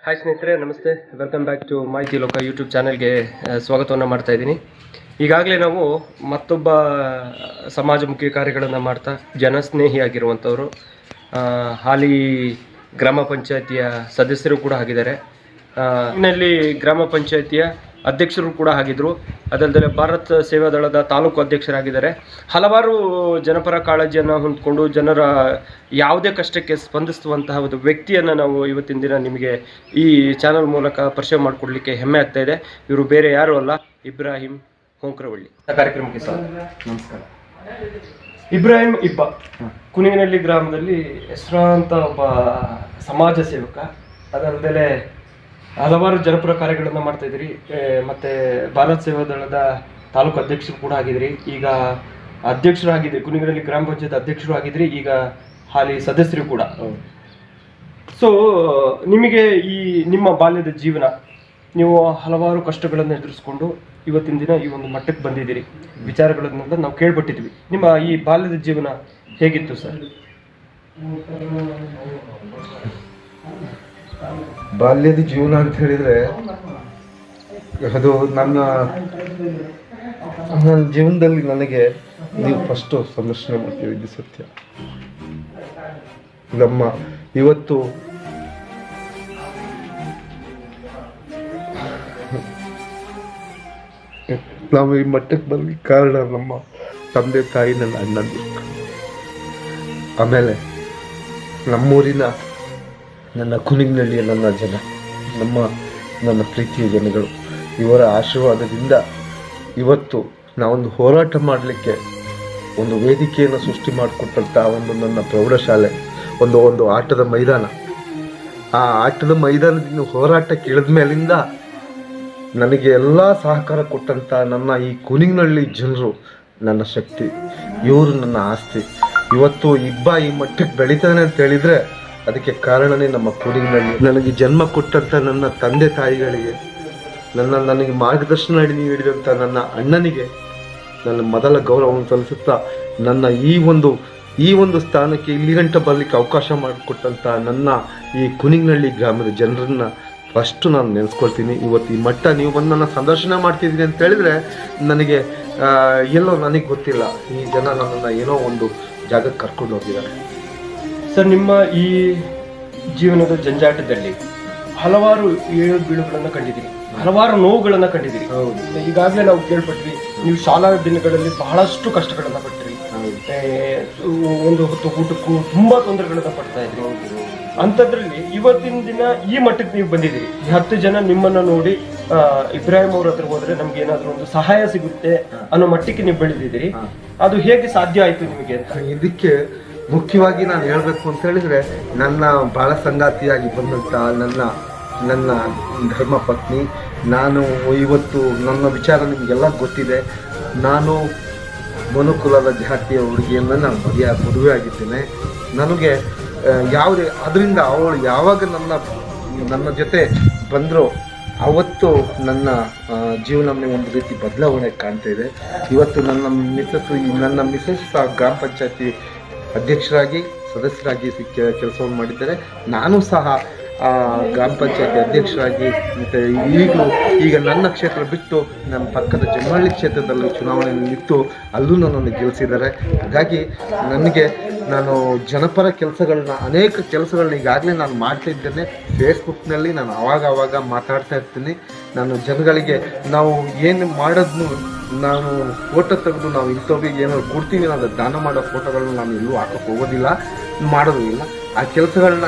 Hi ಸ್ನೇಹಿತರೆ, ನಮಸ್ತೆ. Welcome back to ಮಾಹಿತಿ ಲೋಕ ಯೂಟ್ಯೂಬ್ ಚಾನೆಲ್ಗೆ ಸ್ವಾಗತವನ್ನು ಮಾಡ್ತಾ ಇದ್ದೀನಿ. ಈಗಾಗಲೇ ನಾವು ಮತ್ತೊಬ್ಬ ಸಮಾಜಮುಖಿ ಕಾರ್ಯಗಳನ್ನು ಮಾಡ್ತಾ ಜನಸ್ನೇಹಿಯಾಗಿರುವಂಥವರು, ಹಾಲಿ ಗ್ರಾಮ ಪಂಚಾಯಿತಿಯ ಸದಸ್ಯರು ಕೂಡ ಆಗಿದ್ದಾರೆ. ಇನ್ನಲ್ಲಿ ಗ್ರಾಮ ಪಂಚಾಯಿತಿಯ ಅಧ್ಯಕ್ಷರು ಕೂಡ ಆಗಿದ್ದರು. ಅದಲ್ಲದೆ ಭಾರತ ಸೇವಾ ದಳದ ತಾಲೂಕು ಅಧ್ಯಕ್ಷರಾಗಿದ್ದಾರೆ. ಹಲವಾರು ಜನಪರ ಕಾಳಜಿಯನ್ನು ಹೊಂದ್ಕೊಂಡು ಜನರ ಯಾವುದೇ ಕಷ್ಟಕ್ಕೆ ಸ್ಪಂದಿಸುವಂತಹ ಒಂದು ವ್ಯಕ್ತಿಯನ್ನು ನಾವು ಇವತ್ತಿನ ದಿನ ನಿಮಗೆ ಈ ಚಾನಲ್ ಮೂಲಕ ಪರಿಚಯ ಮಾಡಿಕೊಡ್ಲಿಕ್ಕೆ ಹೆಮ್ಮೆ ಆಗ್ತಾ ಇದೆ. ಇವರು ಬೇರೆ ಯಾರೂ ಅಲ್ಲ, ಇಬ್ರಾಹಿಂ ಹೊಂಕ್ರವಳ್ಳಿ. ಕಾರ್ಯಕ್ರಮಕ್ಕೆ ನಮಸ್ಕಾರ. ಇಬ್ರಾಹಿಂ ಇಬ್ಬ ಕುಣಿಗನಹಳ್ಳಿ ಗ್ರಾಮದಲ್ಲಿ ಹೆಸರಾಂತ ಒಬ್ಬ ಸಮಾಜ ಸೇವಕ. ಅದಲ್ಲದೆ ಹಲವಾರು ಜನಪರ ಕಾರ್ಯಗಳನ್ನು ಮಾಡ್ತಾ ಇದ್ದೀರಿ. ಮತ್ತು ಭಾರತ ಸೇವಾ ದಳದ ತಾಲೂಕು ಅಧ್ಯಕ್ಷರು ಕೂಡ ಆಗಿದ್ರಿ. ಈಗ ಅಧ್ಯಕ್ಷರು ಆಗಿದ್ರಿ, ಕುಣಿಗನಹಳ್ಳಿ ಗ್ರಾಮ ಪಂಚಾಯತ್ ಅಧ್ಯಕ್ಷರು ಆಗಿದ್ರಿ. ಈಗ ಹಾಲಿ ಸದಸ್ಯರು ಕೂಡ. ಸೊ ನಿಮಗೆ ಈ ನಿಮ್ಮ ಬಾಲ್ಯದ ಜೀವನ, ನೀವು ಹಲವಾರು ಕಷ್ಟಗಳನ್ನು ಎದುರಿಸ್ಕೊಂಡು ಇವತ್ತಿನ ದಿನ ಈ ಒಂದು ಮಟ್ಟಕ್ಕೆ ಬಂದಿದ್ದೀರಿ. ವಿಚಾರಗಳನ್ನೆಲ್ಲ ನಾವು ಕೇಳ್ಬಿಟ್ಟಿದ್ವಿ. ನಿಮ್ಮ ಈ ಬಾಲ್ಯದ ಜೀವನ ಹೇಗಿತ್ತು ಸರ್? ಬಾಲ್ಯದ ಜೀವನ ಅಂತ ಹೇಳಿದ್ರೆ ಅದು ನನ್ನ ಜೀವನದಲ್ಲಿ ನನಗೆ ನೀವು ಫಸ್ಟು ಸಂದರ್ಶನ ಮಾಡ್ತೀವಿ, ಇದು ಸತ್ಯ. ನಮ್ಮ ಇವತ್ತು ನಾವು ಈ ಮಟ್ಟಕ್ಕೆ ಬರ್ಲಿಕ್ಕೆ ಕಾರಣ ನಮ್ಮ ತಂದೆ ತಾಯಿ, ನನ್ನ ಅಣ್ಣಂದು, ಆಮೇಲೆ ನಮ್ಮೂರಿನ ನನ್ನ ಕುಣಿಗನಹಳ್ಳಿಯ ನನ್ನ ಜನ, ನನ್ನ ಪ್ರೀತಿಯ ಜನಗಳು, ಇವರ ಆಶೀರ್ವಾದದಿಂದ ಇವತ್ತು ನಾವೊಂದು ಹೋರಾಟ ಮಾಡಲಿಕ್ಕೆ ಒಂದು ವೇದಿಕೆಯನ್ನು ಸೃಷ್ಟಿ ಮಾಡಿಕೊಟ್ಟಂಥ ಒಂದು ನನ್ನ ಪ್ರೌಢಶಾಲೆ, ಒಂದು ಆಟದ ಮೈದಾನ. ಆ ಆಟದ ಮೈದಾನದಿಂದ ಹೋರಾಟಕ್ಕೆ ಇಳಿದ ಮೇಲಿಂದ ನನಗೆ ಎಲ್ಲ ಸಹಕಾರ ಕೊಟ್ಟಂಥ ನನ್ನ ಈ ಕುಣಿಗನಹಳ್ಳಿ ಜನರು ನನ್ನ ಶಕ್ತಿ, ಇವರು ನನ್ನ ಆಸ್ತಿ. ಇವತ್ತು ಇಬ್ಬ ಈ ಮಟ್ಟಕ್ಕೆ ಬೆಳೀತಾನೆ ಅಂತ ಹೇಳಿದರೆ ಅದಕ್ಕೆ ಕಾರಣನೇ ನಮ್ಮ ಕುಣಿಗನಹಳ್ಳಿ. ನನಗೆ ಜನ್ಮ ಕೊಟ್ಟಂಥ ನನ್ನ ತಂದೆ ತಾಯಿಗಳಿಗೆ, ನನಗೆ ಮಾರ್ಗದರ್ಶನ ನೀಡಿದಂಥ ನನ್ನ ಅಣ್ಣನಿಗೆ ನನ್ನ ಮೊದಲ ಗೌರವವನ್ನು ಸಲ್ಲಿಸುತ್ತಾ, ನನ್ನ ಈ ಒಂದು ಸ್ಥಾನಕ್ಕೆ ಇಲ್ಲಿ ಗಂಟ ಬರಲಿಕ್ಕೆ ಅವಕಾಶ ಮಾಡಿಕೊಟ್ಟಂಥ ನನ್ನ ಈ ಕುಣಿಗನಹಳ್ಳಿ ಗ್ರಾಮದ ಜನರನ್ನು ಫಸ್ಟು ನಾನು ನೆನೆಸ್ಕೊಳ್ತೀನಿ. ಇವತ್ತು ಈ ಮಟ್ಟ ನೀವು ಬಂದು ನನ್ನ ಸಂದರ್ಶನ ಮಾಡ್ತಿದ್ದೀನಿ ಅಂತ ಹೇಳಿದರೆ ನನಗೆ ಎಲ್ಲೋ ನನಗೆ ಗೊತ್ತಿಲ್ಲ, ಈ ಜನ ನನ್ನನ್ನು ಏನೋ ಒಂದು ಜಾಗಕ್ಕೆ ಕರ್ಕೊಂಡು ಹೋಗಿದ್ದಾರೆ. ಸರ್, ನಿಮ್ಮ ಈ ಜೀವನದ ಜಂಜಾಟದಲ್ಲಿ ಹಲವಾರು ಏಳು ಬೀಳುಗಳನ್ನು ಕಂಡಿದ್ದೀರಿ, ಹಲವಾರು ನೋವುಗಳನ್ನು ಕಂಡಿದ್ದೀರಿ. ಈಗಾಗಲೇ ನಾವು ಕೇಳ್ಪಟ್ವಿ, ನೀವು ಶಾಲಾ ದಿನಗಳಲ್ಲಿ ಬಹಳಷ್ಟು ಕಷ್ಟಗಳನ್ನು ಪಟ್ಟಿರಿ. ಒಂದು ಹೊತ್ತು ಊಟಕ್ಕೂ ತುಂಬಾ ತೊಂದರೆಗಳನ್ನು ಪಡ್ತಾ ಇದ್ರಿ. ಅಂಥದ್ರಲ್ಲಿ ಇವತ್ತಿನ ದಿನ ಈ ಮಟ್ಟಕ್ಕೆ ನೀವು ಬಂದಿದ್ದೀರಿ. 10 ಜನ ನಿಮ್ಮನ್ನು ನೋಡಿ ಇಬ್ರಾಹಿಂ ಅವ್ರ ಹತ್ರ ಹೋದ್ರೆ ನಮ್ಗೆ ಏನಾದರೂ ಒಂದು ಸಹಾಯ ಸಿಗುತ್ತೆ ಅನ್ನೋ ಮಟ್ಟಕ್ಕೆ ನೀವು ಬೆಳೆದಿದ್ದೀರಿ. ಅದು ಹೇಗೆ ಸಾಧ್ಯ ಆಯ್ತು ನಿಮಗೆ ಅಂತ? ಇದಕ್ಕೆ ಮುಖ್ಯವಾಗಿ ನಾನು ಹೇಳಬೇಕು ಅಂತ ಹೇಳಿದರೆ, ನನ್ನ ಬಾಳ ಸಂಗಾತಿಯಾಗಿ ಬಂದಂಥ ನನ್ನ ಧರ್ಮ ಪತ್ನಿ, ನಾನು ಇವತ್ತು ನನ್ನ ವಿಚಾರ ನಿಮಗೆಲ್ಲ ಗೊತ್ತಿದೆ. ನಾನು ಮನುಕುಲದ ಜಾತಿಯ ಹುಡುಗಿಯನ್ನು ನಾನು ಮದುವೆ ಆಗಿದ್ದೇನೆ. ನನಗೆ ಯಾವುದೇ ಅದರಿಂದ ಅವಳು ಯಾವಾಗ ನನ್ನ ಜೊತೆ ಬಂದರೂ ಅವತ್ತು ನನ್ನ ಜೀವನವೇ ಒಂದು ರೀತಿ ಬದಲಾವಣೆ ಕಾಣ್ತಾ ಇದೆ. ಇವತ್ತು ನನ್ನ ಮಿಸಸ್ ಗ್ರಾಮ ಪಂಚಾಯತಿ ಅಧ್ಯಕ್ಷರಾಗಿ ಸದಸ್ಯರಾಗಿ ಕೆಲಸವನ್ನು ಮಾಡಿದ್ದಾರೆ. ನಾನು ಸಹ ಗ್ರಾಮ ಪಂಚಾಯತಿ ಅಧ್ಯಕ್ಷರಾಗಿ ಮತ್ತು ಈಗ ನನ್ನ ಕ್ಷೇತ್ರ ಬಿಟ್ಟು ನಮ್ಮ ಪಕ್ಕದ ಜಮನಹಳ್ಳಿ ಕ್ಷೇತ್ರದಲ್ಲಿ ಚುನಾವಣೆಯಲ್ಲಿ ನಿಂತು ಅಲ್ಲೂ ನನ್ನನ್ನು ಗೆಲ್ಲಿಸಿದ್ದಾರೆ. ಹಾಗಾಗಿ ನಾನು ಜನಪರ ಅನೇಕ ಕೆಲಸಗಳನ್ನ ಈಗಾಗಲೇ ನಾನು ಮಾಡ್ತಾಯಿದ್ದೇನೆ. ಫೇಸ್ಬುಕ್ನಲ್ಲಿ ನಾನು ಆವಾಗ ಮಾತಾಡ್ತಾ ಇರ್ತೀನಿ. ನಾನು ಜನಗಳಿಗೆ ನಾವು ಏನು ಮಾಡೋದನ್ನು ನಾನು ಫೋಟೋ ತೆಗೆದು ನಾವು ಇಂಥವ್ರಿಗೆ ಏನಾದ್ರು ಕೊಡ್ತೀವಿ ಅನ್ನೋದು ದಾನ ಮಾಡೋ ಫೋಟೋಗಳನ್ನ ನಾನು ಎಲ್ಲೂ ಹಾಕೋಕ್ಕೆ ಹೋಗೋದಿಲ್ಲ, ಮಾಡೋದು ಇಲ್ಲ. ಆ ಕೆಲಸಗಳನ್ನ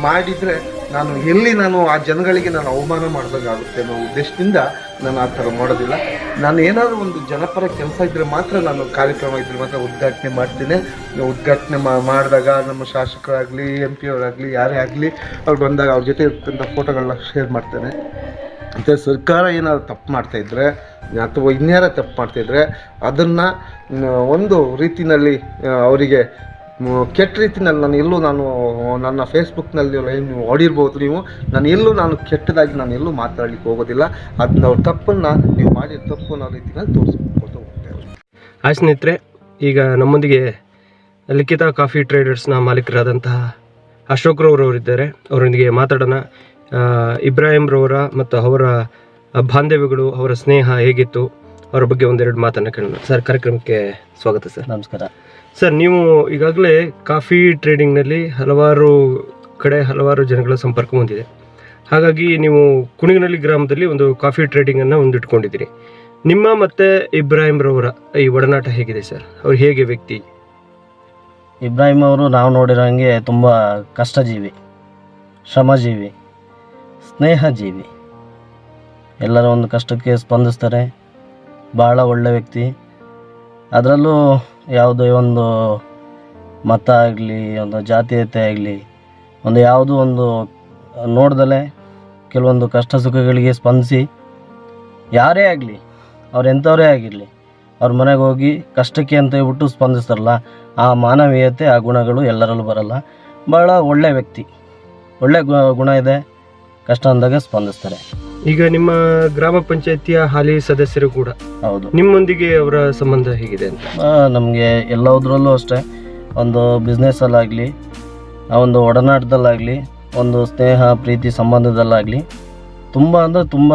ಮಾಡಿದರೆ ನಾನು ಆ ಜನಗಳಿಗೆ ನಾನು ಅವಮಾನ ಮಾಡಿದಾಗುತ್ತೆ ಅನ್ನೋ ಉದ್ದೇಶದಿಂದ ನಾನು ಆ ಥರ ಮಾಡೋದಿಲ್ಲ. ನಾನು ಏನಾದರೂ ಒಂದು ಜನಪರ ಕೆಲಸ ಇದ್ದರೆ ಮಾತ್ರ, ನಾನು ಕಾರ್ಯಕ್ರಮ ಇದ್ದರೆ ಮಾತ್ರ ಉದ್ಘಾಟನೆ ಮಾಡ್ತೀನಿ. ಉದ್ಘಾಟನೆ ಮಾಡಿದಾಗ ನಮ್ಮ ಶಾಸಕರಾಗಲಿ MP ಅವರಾಗಲಿ ಯಾರೇ ಆಗಲಿ ಅವ್ರು ಬಂದಾಗ ಅವ್ರ ಜೊತೆ ಇರ್ತಕ್ಕಂಥ ಫೋಟೋಗಳನ್ನ ಶೇರ್ ಮಾಡ್ತೇನೆ. ಮತ್ತು ಸರ್ಕಾರ ಏನಾದ್ರು ತಪ್ಪು ಮಾಡ್ತಾಯಿದ್ರೆ ಅಥವಾ ಇನ್ಯಾರ ತಪ್ಪು ಮಾಡ್ತಾಯಿದ್ರೆ ಅದನ್ನು ಒಂದು ರೀತಿಯಲ್ಲಿ ಅವರಿಗೆ ಕೆಟ್ಟ ರೀತಿಯಲ್ಲಿ ನಾನು ನನ್ನ ಫೇಸ್ಬುಕ್ನಲ್ಲಿ ನೀವು ನೋಡಿರ್ಬೋದು. ನಾನು ಕೆಟ್ಟದಾಗಿ ಎಲ್ಲೂ ಮಾತಾಡಲಿಕ್ಕೆ ಹೋಗೋದಿಲ್ಲ. ಅದನ್ನ ಅವ್ರ ತಪ್ಪನ್ನು ನೀವು ಮಾಡಿದ ತಪ್ಪು ಅನ್ನೋ ರೀತಿಯಲ್ಲಿ ತೋರಿಸ್ಕೊಳ್ತಾ ಹೋಗ್ತೇವೆ. ಆ ಸ್ನೇಹಿತರೆ, ಈಗ ನಮ್ಮೊಂದಿಗೆ ಲಿಖಿತ ಕಾಫಿ ಟ್ರೇಡರ್ಸ್ನ ಮಾಲೀಕರಾದಂತಹ ಅಶೋಕ್ ರವರವರಿದ್ದಾರೆ. ಅವರೊಂದಿಗೆ ಮಾತಾಡೋಣ. ಇಬ್ರಾಹಿಂರವರ ಮತ್ತು ಅವರ ಬಾಂಧವ್ಯಗಳು, ಅವರ ಸ್ನೇಹ ಹೇಗಿತ್ತು, ಅವರ ಬಗ್ಗೆ ಒಂದೆರಡು ಮಾತನ್ನು ಕೇಳೋಣ. ಸರ್, ಕಾರ್ಯಕ್ರಮಕ್ಕೆ ಸ್ವಾಗತ ಸರ್. ನಮಸ್ಕಾರ ಸರ್, ನೀವು ಈಗಾಗಲೇ ಕಾಫಿ ಟ್ರೇಡಿಂಗ್ನಲ್ಲಿ ಹಲವಾರು ಜನಗಳ ಸಂಪರ್ಕ ಹೊಂದಿದೆ. ಹಾಗಾಗಿ ನೀವು ಕುಣಿಗನಹಳ್ಳಿ ಗ್ರಾಮದಲ್ಲಿ ಒಂದು ಕಾಫಿ ಟ್ರೇಡಿಂಗನ್ನು ಇಟ್ಕೊಂಡಿದ್ದೀರಿ. ನಿಮ್ಮ ಮತ್ತು ಇಬ್ರಾಹಿಂರವರ ಈ ಒಡನಾಟ ಹೇಗಿದೆ ಸರ್? ಅವ್ರು ಹೇಗೆ ವ್ಯಕ್ತಿ? ಇಬ್ರಾಹಿಂ ಅವರು ನಾವು ನೋಡಿರೋಂಗೆ ತುಂಬ ಕಷ್ಟಜೀವಿ, ಶ್ರಮಜೀವಿ, ಸ್ನೇಹಜೀವಿ. ಎಲ್ಲರ ಒಂದು ಕಷ್ಟಕ್ಕೆ ಸ್ಪಂದಿಸ್ತಾರೆ. ಭಾಳ ಒಳ್ಳೆ ವ್ಯಕ್ತಿ. ಅದರಲ್ಲೂ ಯಾವುದೇ ಒಂದು ಮತ ಆಗಲಿ, ಒಂದು ಜಾತೀಯತೆ ಆಗಲಿ, ಯಾವುದೋ ಒಂದು ನೋಡ್ದಲೇ ಕೆಲವೊಂದು ಕಷ್ಟ ಸುಖಗಳಿಗೆ ಸ್ಪಂದಿಸಿ, ಯಾರೇ ಆಗಲಿ, ಅವ್ರು ಎಂಥವರೇ ಆಗಿರಲಿ, ಅವ್ರ ಮನೆಗೆ ಹೋಗಿ ಕಷ್ಟಕ್ಕೆ ಅಂತ ಹೇಳ್ಬಿಟ್ಟು ಸ್ಪಂದಿಸ್ತಾರಲ್ಲ, ಆ ಮಾನವೀಯತೆ, ಆ ಗುಣಗಳು ಎಲ್ಲರಲ್ಲೂ ಬರಲ್ಲ. ಭಾಳ ಒಳ್ಳೆ ವ್ಯಕ್ತಿ, ಒಳ್ಳೆ ಗುಣ ಇದೆ. ಕಷ್ಟ ಅಂದಾಗ ಸ್ಪಂದಿಸ್ತಾರೆ. ಈಗ ನಿಮ್ಮ ಗ್ರಾಮ ಪಂಚಾಯತಿಯ ಹಾಲಿ ಸದಸ್ಯರು ಕೂಡ ಹೌದು. ನಿಮ್ಮೊಂದಿಗೆ ಅವರ ಸಂಬಂಧ ಹೇಗಿದೆ ಅಂತ? ನಮಗೆ ಎಲ್ಲದರಲ್ಲೂ ಅಷ್ಟೇ, ಒಂದು ಬಿಸ್ನೆಸ್ಸಲ್ಲಾಗಲಿ, ಆ ಒಂದು ಒಡನಾಟದಲ್ಲಾಗಲಿ, ಒಂದು ಸ್ನೇಹ ಪ್ರೀತಿ ಸಂಬಂಧದಲ್ಲಾಗಲಿ ತುಂಬ ಅಂದರೆ ತುಂಬ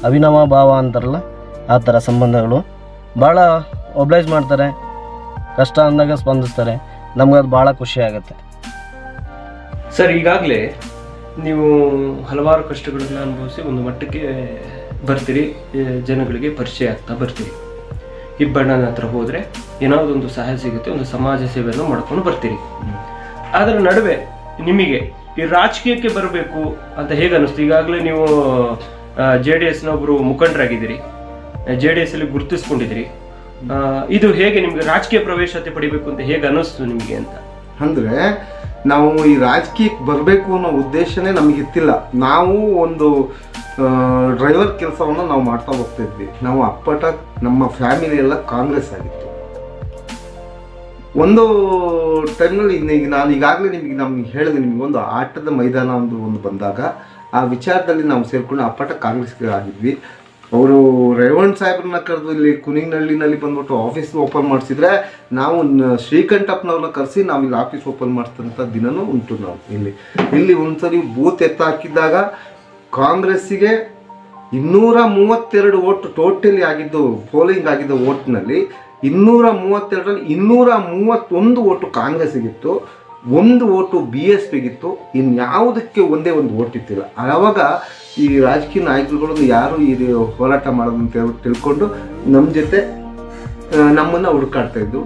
ಅವಿನವ ಭಾವ ಅಂತಾರಲ್ಲ, ಆ ಥರ ಸಂಬಂಧಗಳು. ಭಾಳ ಒಬ್ಲೈಸ್ ಮಾಡ್ತಾರೆ, ಕಷ್ಟ ಅಂದಾಗ ಸ್ಪಂದಿಸ್ತಾರೆ. ನಮಗದು ಭಾಳ ಖುಷಿ ಆಗುತ್ತೆ. ಸರ್, ಈಗಾಗಲೇ ನೀವು ಹಲವಾರು ಕಷ್ಟಗಳನ್ನು ಅನುಭವಿಸಿ ಒಂದು ಮಟ್ಟಕ್ಕೆ ಬರ್ತೀರಿ, ಜನಗಳಿಗೆ ಪರಿಚಯ ಆಗ್ತಾ ಬರ್ತೀರಿ. ಇಬ್ಬಣ್ಣನ ಹತ್ರ ಹೋದರೆ ಏನಾದರೂ ಒಂದು ಸಹಾಯ ಸಿಗುತ್ತೆ, ಒಂದು ಸಮಾಜ ಸೇವೆಯನ್ನು ಮಾಡ್ಕೊಂಡು ಬರ್ತೀರಿ. ಅದರ ನಡುವೆ ನಿಮಗೆ ಈ ರಾಜಕೀಯಕ್ಕೆ ಬರಬೇಕು ಅಂತ ಹೇಗೆ ಅನ್ನಿಸ್ತು? ಈಗಾಗಲೇ ನೀವು JDS ನ ಒಬ್ಬರು ಮುಖಂಡರಾಗಿದ್ದೀರಿ, JDS ಅಲ್ಲಿ ಗುರುತಿಸ್ಕೊಂಡಿದ್ದೀರಿ. ಇದು ಹೇಗೆ ನಿಮ್ಗೆ ರಾಜಕೀಯ ಪ್ರವೇಶತೆ ಪಡಿಬೇಕು ಅಂತ ಹೇಗೆ ಅನ್ನಿಸ್ತು ನಿಮಗೆ ಅಂತ? ಅಂದರೆ ನಾವು ಈ ರಾಜಕೀಯಕ್ಕೆ ಬರಬೇಕು ಅನ್ನೋ ಉದ್ದೇಶನೇ ನಮಗಿತ್ತಿಲ್ಲ. ನಾವು ಒಂದು ಡ್ರೈವರ್ ಕೆಲಸವನ್ನು ನಾವು ಮಾಡ್ತಾ ಹೋಗ್ತಾ ಇದ್ವಿ. ನಾವು ಅಪ್ಪಟ ನಮ್ಮ ಫ್ಯಾಮಿಲಿ ಎಲ್ಲ ಕಾಂಗ್ರೆಸ್ ಆಗಿತ್ತು. ಒಂದು ಟೈಮ್ನಲ್ಲಿ ಈಗ ನಾನು ಈಗಾಗಲೇ ನಮ್ಗೆ ಹೇಳಿದೆ, ನಿಮಗೆ ಒಂದು ಆಟದ ಮೈದಾನ ಒಂದು ಬಂದಾಗ ಆ ವಿಚಾರದಲ್ಲಿ ನಾವು ಸೇರಿಕೊಂಡು ಅಪ್ಪಟ ಕಾಂಗ್ರೆಸ್ಗೆ ಆಗಿದ್ವಿ. ಅವರು ರೇವಣ್ ಸಾಹೇಬ್ರನ್ನ ಕರೆದು ಇಲ್ಲಿ ಕುಣಿಗನಹಳ್ಳಿನಲ್ಲಿ ಬಂದ್ಬಿಟ್ಟು ಆಫೀಸ್ ಓಪನ್ ಮಾಡಿಸಿದ್ರೆ, ನಾವು ಶ್ರೀಕಂಠಪ್ಪನವ್ರನ್ನ ಕರೆಸಿ ನಾವು ಇಲ್ಲಿ ಆಫೀಸ್ ಓಪನ್ ಮಾಡಿಸಿದಂಥ ದಿನವೂ ಉಂಟು. ನಾವು ಇಲ್ಲಿ ಒಂದ್ಸರಿ ಬೂತ್ ಎತ್ತ ಹಾಕಿದ್ದಾಗ ಕಾಂಗ್ರೆಸ್ಸಿಗೆ 232 ಓಟು ಟೋಟಲಿ ಆಗಿದ್ದು, ಪೋಲಿಂಗ್ ಆಗಿದ್ದ ಓಟ್ನಲ್ಲಿ 232ರಲ್ಲಿ 231 ಓಟು ಕಾಂಗ್ರೆಸ್ಸಿಗಿತ್ತು, 1 ಓಟು BSPಗಿತ್ತು. ಇನ್ಯಾವುದಕ್ಕೆ ಒಂದೇ ಒಂದು ಓಟ್ ಇತ್ತಿಲ್ಲ. ಆವಾಗ ಈ ರಾಜಕೀಯ ನಾಯಕರುಗಳು ಯಾರು ಈ ಹೋರಾಟ ಮಾಡೋದು ಅಂತ ತಿಳ್ಕೊಂಡು ನಮ್ಮ ಜೊತೆ ನಮ್ಮನ್ನು ಹುಡುಕಾಡ್ತಾ ಇದ್ದು.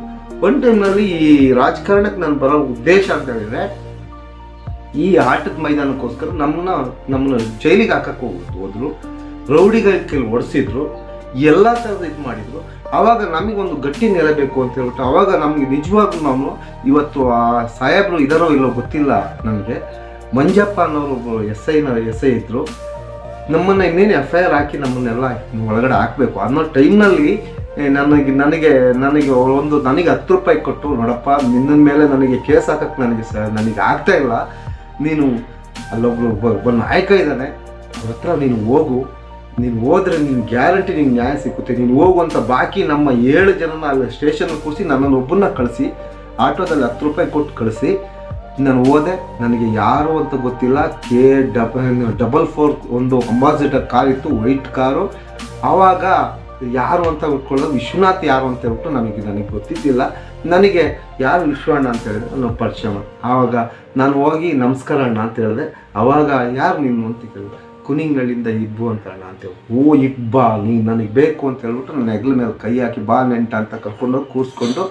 ಒಂದು ಟೈಮ್ನಲ್ಲಿ ಈ ರಾಜಕಾರಣಕ್ಕೆ ನಾನು ಬರೋ ಉದ್ದೇಶ ಅಂತ ಹೇಳಿದ್ರೆ, ಈ ಆಟದ ಮೈದಾನಕ್ಕೋಸ್ಕರ ನಮ್ಮನ್ನ ಜೈಲಿಗೆ ಹಾಕಕ್ಕೆ ಹೋದ್ರು, ರೌಡಿಗಳ ಕೈಲಿ ಹೊಡೆಸಿದ್ರು, ಎಲ್ಲ ಥರದ ಇದು ಮಾಡಿದ್ರು. ಆವಾಗ ನಮಗೊಂದು ಗಟ್ಟಿ ನೆಲೆಬೇಕು ಅಂತ ಹೇಳ್ಬಿಟ್ಟು, ಆವಾಗ ನಮಗೆ ನಿಜವಾಗ್ಲೂ ನಾವು ಇವತ್ತು ಆ ಸಾಹೇಬರು ಇದಾರೋ ಇಲ್ಲೋ ಗೊತ್ತಿಲ್ಲ ನನಗೆ, ಮಂಜಪ್ಪ ಅನ್ನೋರು ಎಸ್ ಐ ಇದ್ರು. ನಮ್ಮನ್ನು ಇನ್ನೇನು FIR ಹಾಕಿ ನಮ್ಮನ್ನೆಲ್ಲ ಒಳಗಡೆ ಹಾಕಬೇಕು ಅನ್ನೋ ಟೈಮ್ನಲ್ಲಿ ನನಗೆ 10 ರೂಪಾಯಿ ಕೊಟ್ಟು, ನೋಡಪ್ಪ ನಿನ್ನ ಮೇಲೆ ನನಗೆ ಕೇಸ್ ಹಾಕಕ್ಕೆ ನನಗೆ ಆಗ್ತಾ ಇಲ್ಲ, ನೀನು ಒಬ್ಬ ನಾಯಕ ಇದ್ದಾನೆ, ಅವ್ರ ಹತ್ರ ನೀನು ಹೋಗು, ನೀನು ಹೋದ್ರೆ ನೀನು ಗ್ಯಾರಂಟಿ ನಿಂಗೆ ನ್ಯಾಯ ಸಿಕ್ಕುತ್ತೆ, ನೀನು ಹೋಗುವಂಥ ಬಾಕಿ ನಮ್ಮ 7 ಜನನ ಅಲ್ಲಿ ಸ್ಟೇಷನ್ಗೆ ಕೂರಿಸಿ ನನ್ನನ್ನು ಒಬ್ಬನ್ನ ಕಳಿಸಿ, ಆಟೋದಲ್ಲಿ 10 ರೂಪಾಯಿ ಕೊಟ್ಟು ಕಳಿಸಿ. ನಾನು ಹೋದೆ, ನನಗೆ ಯಾರು ಅಂತ ಗೊತ್ತಿಲ್ಲ. K44 ಒಂದು ಅಂಬಾಸಿಡರ್ ಕಾರ್ ಇತ್ತು, ವೈಟ್ ಕಾರು. ಆವಾಗ ಯಾರು ಅಂತ ಉಟ್ಕೊಳ್ಳೋದು, ವಿಶ್ವನಾಥ್ ಯಾರು ಅಂತ ಹೇಳ್ಬಿಟ್ಟು ನನಗೆ ಗೊತ್ತಿದ್ದಿಲ್ಲ. ನನಗೆ ಯಾರು ವಿಶ್ವಣ್ಣ ಅಂತ ಹೇಳಿದ್ರೆ ನಾನು ಪರಿಚಯ ಮಾಡಿ, ಆವಾಗ ನಾನು ಹೋಗಿ ನಮಸ್ಕಾರ ಅಣ್ಣ ಅಂತ ಹೇಳಿದೆ. ಆವಾಗ ಯಾರು ನೀನು ಅಂತ ಕೇಳಿದೆ, ಕುಣಿಗನಹಳ್ಳಿಯಿಂದ ಇಬ್ಬು ಅಂತ ಅಣ್ಣ ಅಂತೇಳಿ. ಓ ಇಬ್ಬಾ, ನೀನು ನನಗೆ ಬೇಕು ಅಂತ ಹೇಳ್ಬಿಟ್ಟು ನನ್ನ ಹೆಗ್ಲ ಮೇಲೆ ಕೈ ಹಾಕಿ ಬಾ ನೆಂಟ ಅಂತ ಕರ್ಕೊಂಡೋಗಿ ಕೂರಿಸ್ಕೊಂಡು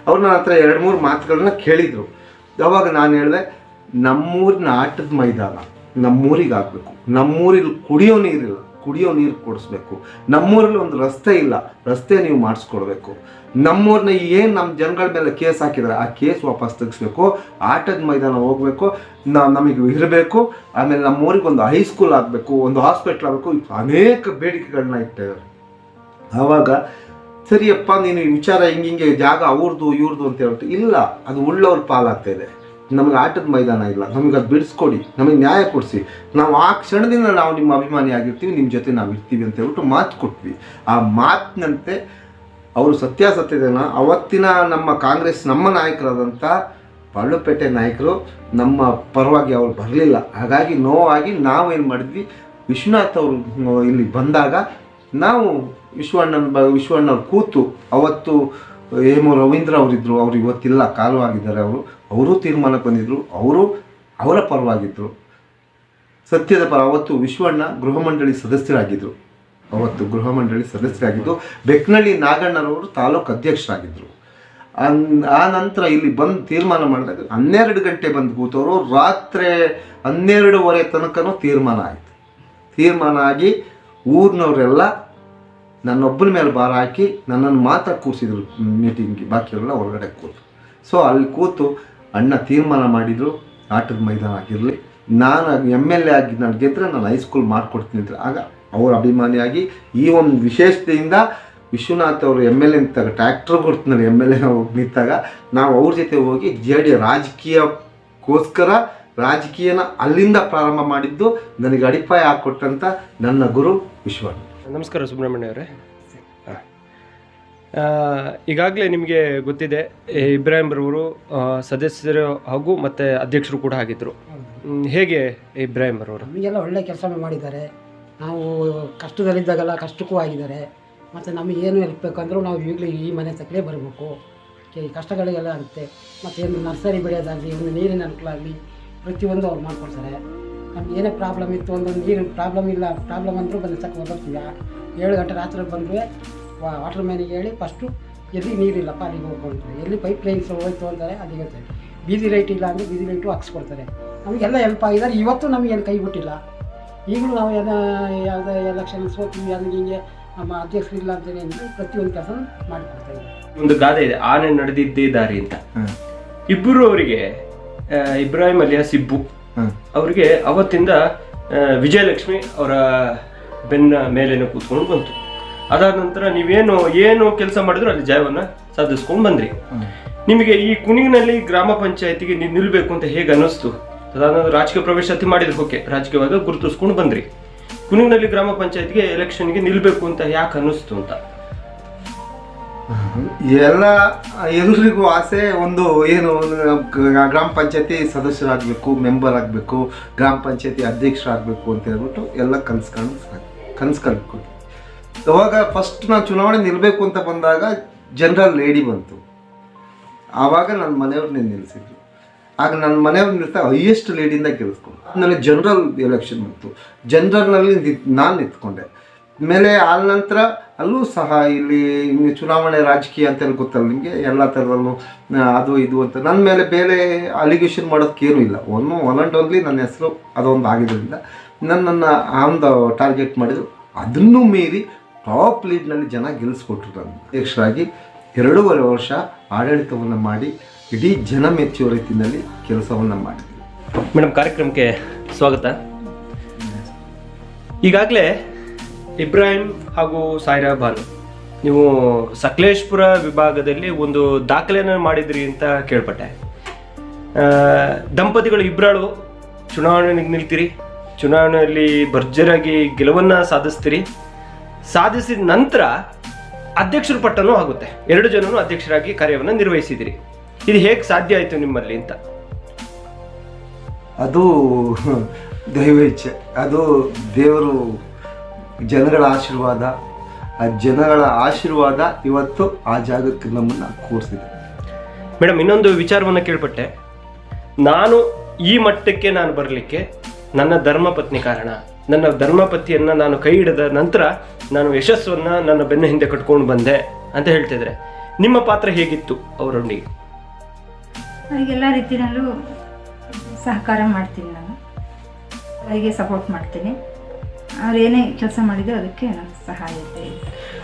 ಅವ್ರು ನನ್ನ ಹತ್ರ 2-3 ಮಾತುಗಳನ್ನ ಕೇಳಿದರು. ಅವಾಗ ನಾನು ಹೇಳಿದೆ, ನಮ್ಮೂರಿನ ಆಟದ ಮೈದಾನ ನಮ್ಮೂರಿಗೆ ಆಗಬೇಕು, ನಮ್ಮೂರಿಗೆ ಕುಡಿಯೋ ನೀರು ಕೊಡಿಸ್ಬೇಕು, ನಮ್ಮೂರಲ್ಲಿ ಒಂದು ರಸ್ತೆ ಇಲ್ಲ, ರಸ್ತೆ ನೀವು ಮಾಡಿಸ್ಕೊಡ್ಬೇಕು, ನಮ್ಮೂರನ್ನ ಏನು ನಮ್ಮ ಜನಗಳ ಮೇಲೆ ಕೇಸ್ ಹಾಕಿದ್ದಾರೆ ಆ ಕೇಸ್ ವಾಪಸ್ ತೆಗಿಸ್ಬೇಕು, ಆಟದ ಮೈದಾನ ಹೋಗಬೇಕು, ನಮಗೆ ಇರಬೇಕು, ಆಮೇಲೆ ನಮ್ಮೂರಿಗೆ ಒಂದು ಹೈಸ್ಕೂಲ್ ಆಗಬೇಕು, ಒಂದು ಹಾಸ್ಪಿಟ್ಲ್ ಆಗಬೇಕು, ಅನೇಕ ಬೇಡಿಕೆಗಳನ್ನ ಇಟ್ಟಿದ್ದಾರೆ. ಆವಾಗ ಸರಿಯಪ್ಪ, ನೀನು ಈ ವಿಚಾರ ಹಿಂಗೆ ಜಾಗ ಅವ್ರದ್ದು ಇವ್ರದ್ದು ಅಂತ ಹೇಳ್ಬಿಟ್ಟು, ಇಲ್ಲ ಅದು ಉಳ್ಳವ್ರ ಪಾಲಾಗ್ತಾ ಇದೆ, ನಮಗೆ ಆಟದ ಮೈದಾನ ಇಲ್ಲ, ನಮಗೆ ಅದು ಬಿಡಿಸ್ಕೊಡಿ, ನಮಗೆ ನ್ಯಾಯ ಕೊಡಿಸಿ, ನಾವು ಆ ಕ್ಷಣದಿಂದ ನಾವು ನಿಮ್ಮ ಅಭಿಮಾನಿ ಆಗಿರ್ತೀವಿ, ನಿಮ್ಮ ಜೊತೆ ನಾವು ಇರ್ತೀವಿ ಅಂತ ಹೇಳ್ಬಿಟ್ಟು ಮಾತು ಕೊಟ್ವಿ. ಆ ಮಾತಿನಂತೆ ಅವರು ಸತ್ಯಾಸತ್ಯತೆನ ಅವತ್ತಿನ ನಮ್ಮ ಕಾಂಗ್ರೆಸ್ ನಮ್ಮ ನಾಯಕರಾದಂಥ ಬಾಳುಪೇಟೆ ನಾಯಕರು ನಮ್ಮ ಪರವಾಗಿ ಅವ್ರು ಬರಲಿಲ್ಲ. ಹಾಗಾಗಿ ನೋವಾಗಿ ನಾವೇನು ಮಾಡಿದ್ವಿ, ವಿಶ್ವನಾಥ್ ಅವರು ಇಲ್ಲಿ ಬಂದಾಗ ನಾವು ವಿಶ್ವಣ್ಣವ್ರು ಕೂತು, ಅವತ್ತು ಹೇಮು ರವೀಂದ್ರ ಅವರಿದ್ದರು, ಅವರು ಇವತ್ತಿಲ್ಲ, ಕಾಲವಾಗಿದ್ದಾರೆ. ಅವರು ತೀರ್ಮಾನಕ್ಕೆ ಬಂದಿದ್ದರು, ಅವರ ಪರವಾಗಿದ್ದರು. ಸತ್ಯದ ಪರ ಅವತ್ತು ವಿಶ್ವಣ್ಣ ಗೃಹ ಮಂಡಳಿ ಸದಸ್ಯರಾಗಿದ್ದರು. ಬೆಕ್ನಳ್ಳಿ ನಾಗಣ್ಣರವರು ತಾಲೂಕು ಅಧ್ಯಕ್ಷರಾಗಿದ್ದರು. ಆ ನಂತರ ಇಲ್ಲಿ ಬಂದು ತೀರ್ಮಾನ ಮಾಡಿದಾಗ 12 ಗಂಟೆ ಬಂದು ಕೂತವರು, ರಾತ್ರಿ 12:30 ತನಕನೂ ತೀರ್ಮಾನ ಆಗಿ ಊರಿನವರೆಲ್ಲ ನನ್ನೊಬ್ಬನ ಮೇಲೆ ಭಾರ ಹಾಕಿ ನನ್ನನ್ನು ಮಾತ್ರ ಕೂರಿಸಿದ್ರು ಮೀಟಿಂಗ್ಗೆ, ಬಾಕಿಯವರೆಲ್ಲ ಹೊರಗಡೆ ಕೂತು. ಸೊ ಅಲ್ಲಿ ಕೂತು ಅಣ್ಣ ತೀರ್ಮಾನ ಮಾಡಿದರು, ಆಟದ ಮೈದಾನ ಆಗಿರಲಿ, ನಾನು MLA ಆಗಿ ನಾನು ಗೆದ್ದರೆ ನಾನು ಹೈಸ್ಕೂಲ್ ಮಾಡಿಕೊಡ್ತೀನಿ ಅಂತ. ಆಗ ಅವರ ಅಭಿಮಾನಿಯಾಗಿ ಈ ಒಂದು ವಿಶೇಷತೆಯಿಂದ ವಿಶ್ವನಾಥ್ ಅವರು MLA ನಿಂತಾಗ, ಟ್ರ್ಯಾಕ್ಟರ್ ಕೊಡ್ತಿನಲ್ಲಿ MLA ಹೋಗಿ ನಿಂತಾಗ ನಾವು ಅವ್ರ ಜೊತೆ ಹೋಗಿ ರಾಜಕೀಯನ ಅಲ್ಲಿಂದ ಪ್ರಾರಂಭ ಮಾಡಿದ್ದು. ನನಗೆ ಅಡಿಪಾಯ ಹಾಕ್ಕೊಟ್ಟಂಥ ನನ್ನ ಗುರು ವಿಶ್ವಣ್ಣ. ನಮಸ್ಕಾರ ಸುಬ್ರಹ್ಮಣ್ಯ ಅವರೇ. ಈಗಾಗಲೇ ನಿಮಗೆ ಗೊತ್ತಿದೆ, ಇಬ್ರಾಹಿಂ ರವರು ಸದಸ್ಯರು ಹಾಗೂ ಮತ್ತು ಅಧ್ಯಕ್ಷರು ಕೂಡ ಆಗಿದ್ದರು. ಹೇಗೆ ಇಬ್ರಾಹಿಂ ರವರು? ನಮಗೆಲ್ಲ ಒಳ್ಳೆ ಕೆಲಸ ಮಾಡಿದ್ದಾರೆ. ನಾವು ಕಷ್ಟದಲ್ಲಿದ್ದಾಗೆಲ್ಲ ಕಷ್ಟಕ್ಕೂ ಆಗಿದ್ದಾರೆ. ಮತ್ತು ನಮಗೆ ಏನು ಹೆಲ್ಪ್ ಬೇಕಂದ್ರೂ ನಾವು ಈಗಲೂ ಈ ಮನೆ ತಕ್ಕಲೇ ಬರಬೇಕು. ಈ ಕಷ್ಟಗಳಿಗೆಲ್ಲ ಆಗುತ್ತೆ. ಮತ್ತು ಒಂದು ನರ್ಸರಿ ಬೆಳೆಯೋದಾಗಲಿ, ಒಂದು ನೀರಿನ ಅನುಕೂಲ ಆಗಲಿ, ಪ್ರತಿಯೊಂದು ಅವ್ರು ಮಾಡಿಕೊಡ್ತಾರೆ. ನಮ್ಗೆ ಏನೇ ಪ್ರಾಬ್ಲಮ್ ಇತ್ತು, ಒಂದೊಂದು ನೀರಿನ ಪ್ರಾಬ್ಲಮ್ ಅಂದರೂ ಬಂದು ತಕ್ಕ ಓದಿರ್ತೀವಿ. 7 ಗಂಟೆ ರಾತ್ರಿ ಬಂದರೆ ವಾಟರ್ ಮ್ಯಾನಿಗೆ ಹೇಳಿ ಫಸ್ಟು ಎಲ್ಲಿ ನೀರಿಲ್ಲಪ್ಪ ಅಲ್ಲಿಗೆ ಹೋಗ್ಕೊಳ್ತಾರೆ, ಎಲ್ಲಿ ಪೈಪ್ ಲೈನ್ಸ್ ಹೋಯ್ತು ಅಂತಾರೆ ಅಲ್ಲಿಗೆ ಹೋಗ್ತಾರೆ. ಬೀದಿ ಲೈಟ್ ಇಲ್ಲ ಅಂದರೆ ಬೀದಿ ಲೈಟು ಹಾಕ್ಸ್ಕೊಡ್ತಾರೆ. ನಮಗೆಲ್ಲ ಹೆಲ್ಪ್ ಆಗಿದ್ದಾರೆ. ಇವತ್ತು ನಮಗೇನು ಕೈ ಬಿಟ್ಟಿಲ್ಲ. ಈಗಲೂ ನಾವು ಯಾವುದೇ ಎಲೆಕ್ಷನ್ ಸೋತೀವಿ ಅಲ್ಲಿ ಹಿಂಗೆ ನಮ್ಮ ಅಧ್ಯಕ್ಷರು ಇಲ್ಲ ಅಂತೇಳಿ ಅಂದರೆ ಪ್ರತಿಯೊಂದು ಕೆಲಸ ಮಾಡಿಕೊಡ್ತಾ ಇದ್ದಾರೆ. ಒಂದು ಗಾದೆ ಇದೆ, ಆನೆ ನಡೆದಿದ್ದೇ ದಾರಿ ಅಂತ. ಇಬ್ಬರು ಅವರಿಗೆ ಇಬ್ರಾಹಿಂ ಅಲಿಯಾಸ್ ಇಬ್ಬು ಅವರಿಗೆ ಅವತ್ತಿಂದ ವಿಜಯಲಕ್ಷ್ಮಿ ಅವರ ಬೆನ್ನ ಮೇಲೇನೋ ಕೂತ್ಕೊಂಡು ಬಂತು. ಅದಾದ ನಂತರ ಏನು ಕೆಲಸ ಮಾಡಿದ್ರು ಅಲ್ಲಿ ಜಯವನ್ನು ಸಾಧಿಸ್ಕೊಂಡು ಬಂದ್ರಿ. ನಿಮಗೆ ಈ ಕುಣಿಗಿನಲ್ಲಿ ಗ್ರಾಮ ಪಂಚಾಯತಿಗೆ ನೀವು ನಿಲ್ಬೇಕು ಅಂತ ಹೇಗೆ ಅನ್ನಿಸ್ತು? ಅದಾದ ರಾಜಕೀಯ ಪ್ರವೇಶ ಮಾಡಿದ್ರು, ಓಕೆ, ರಾಜಕೀಯವಾಗಿ ಗುರುತಿಸ್ಕೊಂಡು ಬಂದ್ರಿ. ಕುಣಿಗಿನಲ್ಲಿ ಗ್ರಾಮ ಪಂಚಾಯತ್ಗೆ ಎಲೆಕ್ಷನ್ಗೆ ನಿಲ್ಬೇಕು ಅಂತ ಯಾಕೆ ಅನ್ನಿಸ್ತು ಅಂತ? ಎಲ್ರಿಗೂ ಆಸೆ ಒಂದು ಗ್ರಾಮ ಪಂಚಾಯತಿ ಸದಸ್ಯರಾಗಬೇಕು, ಮೆಂಬರ್ ಆಗಬೇಕು, ಗ್ರಾಮ ಪಂಚಾಯತಿ ಅಧ್ಯಕ್ಷರಾಗಬೇಕು ಅಂತ ಹೇಳ್ಬಿಟ್ಟು ಎಲ್ಲ ಕನಸ್ಕೊಂಡು ಅವಾಗ ಫಸ್ಟ್ ನಾನು ಚುನಾವಣೆ ನಿಲ್ಲಬೇಕು ಅಂತ ಬಂದಾಗ ಜನರಲ್ ಲೇಡಿ ಬಂತು. ಆವಾಗ ನನ್ನ ಮನೆಯವ್ರನ್ನೇ ನಿಲ್ಲಿಸಿದ್ರು. ಆಗ ನನ್ನ ಮನೆಯವ್ರು ನಿಲ್ತಾ ಹೈಯೆಸ್ಟ್ ಲೀಡಿಂದ ಗೆಲ್ಲಿಸ್ಕೊಂಡು ನನಗೆ ಜನರಲ್ ಎಲೆಕ್ಷನ್ ಬಂತು. ಜನರಲ್ನಲ್ಲಿ ನಾನು ನಿಂತ್ಕೊಂಡೆ. ಮೇಲೆ ಆದ ನಂತರ ಅಲ್ಲೂ ಸಹ ಇಲ್ಲಿ ಚುನಾವಣೆ ರಾಜಕೀಯ ಅಂತ ಹೇಳಿ ಗೊತ್ತಲ್ಲ ನಿಮಗೆ, ಎಲ್ಲ ಥರದಲ್ಲೂ ಅದು ಇದು ಅಂತ ನನ್ನ ಮೇಲೆ ಬೇರೆ ಅಲಿಗೇಷನ್ ಮಾಡೋದಕ್ಕೇನೂ ಇಲ್ಲ. ಒನ್ ಆ್ಯಂಡ್ ಓನ್ಲಿ ನನ್ನ ಹೆಸರು ಅದೊಂದು ಆಗಿದ್ದರಿಂದ ನನ್ನನ್ನು ಒಂದು ಟಾರ್ಗೆಟ್ ಮಾಡಿದರು. ಅದನ್ನೂ ಮೀರಿ ಟಾಪ್ ಲೀಡ್ನಲ್ಲಿ ಜನ ಗೆಲ್ಲಿಸ್ಕೊಟ್ರು. ನಾನು ಅಧ್ಯಕ್ಷರಾಗಿ 2.5 ವರ್ಷ ಆಡಳಿತವನ್ನು ಮಾಡಿ ಇಡೀ ಜನ ಮೆಚ್ಚುವ ರೀತಿಯಲ್ಲಿ ಕೆಲಸವನ್ನು ಮಾಡಿದ್ವಿ. ಮೇಡಮ್, ಕಾರ್ಯಕ್ರಮಕ್ಕೆ ಸ್ವಾಗತ. ಈಗಾಗಲೇ ಇಬ್ರಾಹಿಂ ಹಾಗೂ ಸಾಯಿರಾ ಬಾನು ನೀವು ಸಕಲೇಶ್ಪುರ ವಿಭಾಗದಲ್ಲಿ ಒಂದು ದಾಖಲೆಯನ್ನು ಮಾಡಿದ್ರಿ ಅಂತ ಕೇಳ್ಪಟ್ಟೆ. ದಂಪತಿಗಳು ಇಬ್ಬರಾಳು ಚುನಾವಣೆಗೆ ನಿಲ್ತೀರಿ, ಚುನಾವಣೆಯಲ್ಲಿ ಭರ್ಜರಿಯಾಗಿ ಗೆಲುವನ್ನು ಸಾಧಿಸಿದ ನಂತರ ಅಧ್ಯಕ್ಷರ ಪಟ್ಟನೂ ಆಗುತ್ತೆ. 2 ಜನರು ಅಧ್ಯಕ್ಷರಾಗಿ ಕಾರ್ಯವನ್ನು ನಿರ್ವಹಿಸಿದಿರಿ. ಇದು ಹೇಗೆ ಸಾಧ್ಯ ಆಯಿತು ನಿಮ್ಮಲ್ಲಿ ಅಂತ? ಅದು ದೈವ ಇಚ್ಛೆ, ಅದು ದೇವರು, ಜನಗಳ ಆಶೀರ್ವಾದ. ಆ ಜನಗಳ ಆಶೀರ್ವಾದ ಇವತ್ತು ಆ ಜಾಗಕ್ಕೆ ನಮ್ಮನ್ನು ಕೂರಿಸಿದೆ. ಮೇಡಮ್, ಇನ್ನೊಂದು ವಿಚಾರವನ್ನು ಕೇಳ್ಪಟ್ಟೆ. ನಾನು ಈ ಮಟ್ಟಕ್ಕೆ ಬರಲಿಕ್ಕೆ ನನ್ನ ಧರ್ಮಪತ್ನಿ ಕಾರಣ. ನನ್ನ ಧರ್ಮಪತಿಯನ್ನು ನಾನು ಕೈ ಹಿಡಿದ ನಂತರ ನಾನು ಯಶಸ್ಸನ್ನು ನನ್ನ ಬೆನ್ನ ಹಿಂದೆ ಕಟ್ಕೊಂಡು ಬಂದೆ ಅಂತ ಹೇಳ್ತಿದ್ರೆ, ನಿಮ್ಮ ಪಾತ್ರ ಹೇಗಿತ್ತು ಅವರೊಂದಿಗೆ? ಅವರಿಗೆಲ್ಲ ರೀತಿಯಲ್ಲೂ ಸಹಕಾರ ಮಾಡ್ತೀನಿ. ನಾನು ಅವರಿಗೆ ಸಪೋರ್ಟ್ ಮಾಡ್ತೀನಿ. ಅವ್ರು ಏನೇ ಕೆಲಸ ಮಾಡಿದ್ರು ಅದಕ್ಕೆ ನಾನು ಸಹಾಯ ಇದೆ.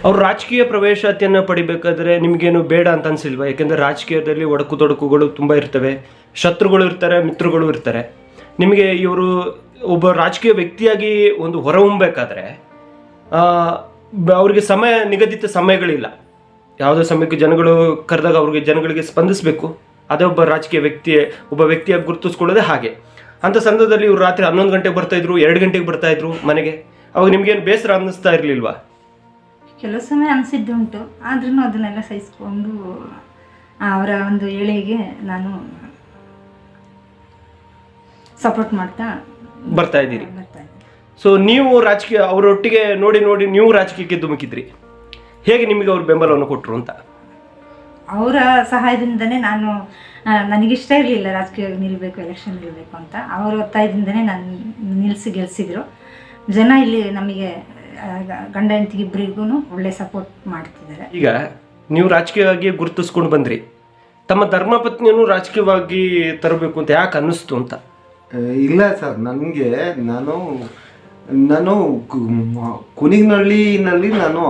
ಅವ್ರು ರಾಜಕೀಯ ಪ್ರವೇಶಾತಿಯನ್ನು ಪಡಿಬೇಕಾದ್ರೆ ನಿಮಗೇನು ಬೇಡ ಅಂತ ಅನಿಸಿಲ್ವಾ? ಯಾಕೆಂದರೆ ರಾಜಕೀಯದಲ್ಲಿ ಒಡಕು ತೊಡಕುಗಳು ತುಂಬ ಇರ್ತವೆ, ಶತ್ರುಗಳು ಇರ್ತಾರೆ, ಮಿತ್ರಗಳು ಇರ್ತಾರೆ. ನಿಮಗೆ ಇವರು ಒಬ್ಬ ರಾಜಕೀಯ ವ್ಯಕ್ತಿಯಾಗಿ ಒಂದು ಹೊರಹೊಮ್ಮಬೇಕಾದ್ರೆ ಅವರಿಗೆ ನಿಗದಿತ ಸಮಯಗಳಿಲ್ಲ. ಯಾವುದೇ ಸಮಯಕ್ಕೆ ಜನಗಳು ಕರೆದಾಗ ಜನಗಳಿಗೆ ಸ್ಪಂದಿಸಬೇಕು. ಅದೇ ಒಬ್ಬ ರಾಜಕೀಯ ವ್ಯಕ್ತಿಯಾಗಿ ಗುರುತಿಸ್ಕೊಳ್ಳೋದೇ ಹಾಗೆ. ಅಂಥ ಸಂದರ್ಭದಲ್ಲಿ ಇವರು ರಾತ್ರಿ 11 ಗಂಟೆಗೆ ಬರ್ತಾಯಿದ್ರು, 2 ಗಂಟೆಗೆ ಬರ್ತಾಯಿದ್ರು ಮನೆಗೆ. ಅವಾಗ ನಿಮ್ಗೇನು ಬೇಸರ ಅನ್ನಿಸ್ತಾ ಇರಲಿಲ್ವಾ? ಕೆಲವು ಸಮಯ ಅನಿಸಿದ್ದುಂಟು. ಆದ್ರೂ ಅದನ್ನೆಲ್ಲ ಸಹಿಸ್ಕೊಂಡು ಅವರ ಒಂದು ಏಳಿಗೆಗೆ ನಾನು ಸಪೋರ್ಟ್ ಮಾಡ್ತಾ ಬರ್ತಾ ಇದ್ದೀರಿ. ಬರ್ತಾ ಇದ್ದೀನಿ. ಸೊ ನೀವು ರಾಜಕೀಯ ಅವರೊಟ್ಟಿಗೆ ನೋಡಿ ನೀವು ರಾಜಕೀಯಕ್ಕೆ ಧುಮುಕಿದ್ರಿ. ಹೇಗೆ ನಿಮಗೆ ಅವ್ರ ಬೆಂಬಲವನ್ನು ಕೊಟ್ಟರು ಅಂತ? ಅವರ ಸಹಾಯದಿಂದನೇ ನಾನು ನನಗಿಷ್ಟ ಇರಲಿಲ್ಲ ರಾಜಕೀಯವಾಗಿ ನಿಲ್ಲಬೇಕು, ಎಲೆಕ್ಷನ್ ನಿಲ್ಲಬೇಕು ಅಂತ. ಅವರ ಒತ್ತಾಯದಿಂದನೇ ನಾನು ಗೆಲ್ಸಿದ್ರು. ಜನ ಇಲ್ಲಿ ನಮಗೆ ಗಂಡ ಹೆಂಡತಿಗೆ ಇಬ್ಬರಿಗೂ ಒಳ್ಳೆ ಸಪೋರ್ಟ್ ಮಾಡ್ತಿದ್ದಾರೆ. ಈಗ ನೀವು ರಾಜಕೀಯವಾಗಿ ಗುರುತಿಸ್ಕೊಂಡು ಬಂದ್ರಿ, ತಮ್ಮ ಧರ್ಮಪತ್ನಿಯನ್ನು ರಾಜಕೀಯವಾಗಿ ತರಬೇಕು ಅಂತ ಯಾಕೆ ಅನ್ನಿಸ್ತು ಅಂತ? ಇಲ್ಲ ಸರ್, ನನಗೆ ನಾನು ಕುನಿಗನಹಳ್ಳಿನಲ್ಲಿ ನಾನು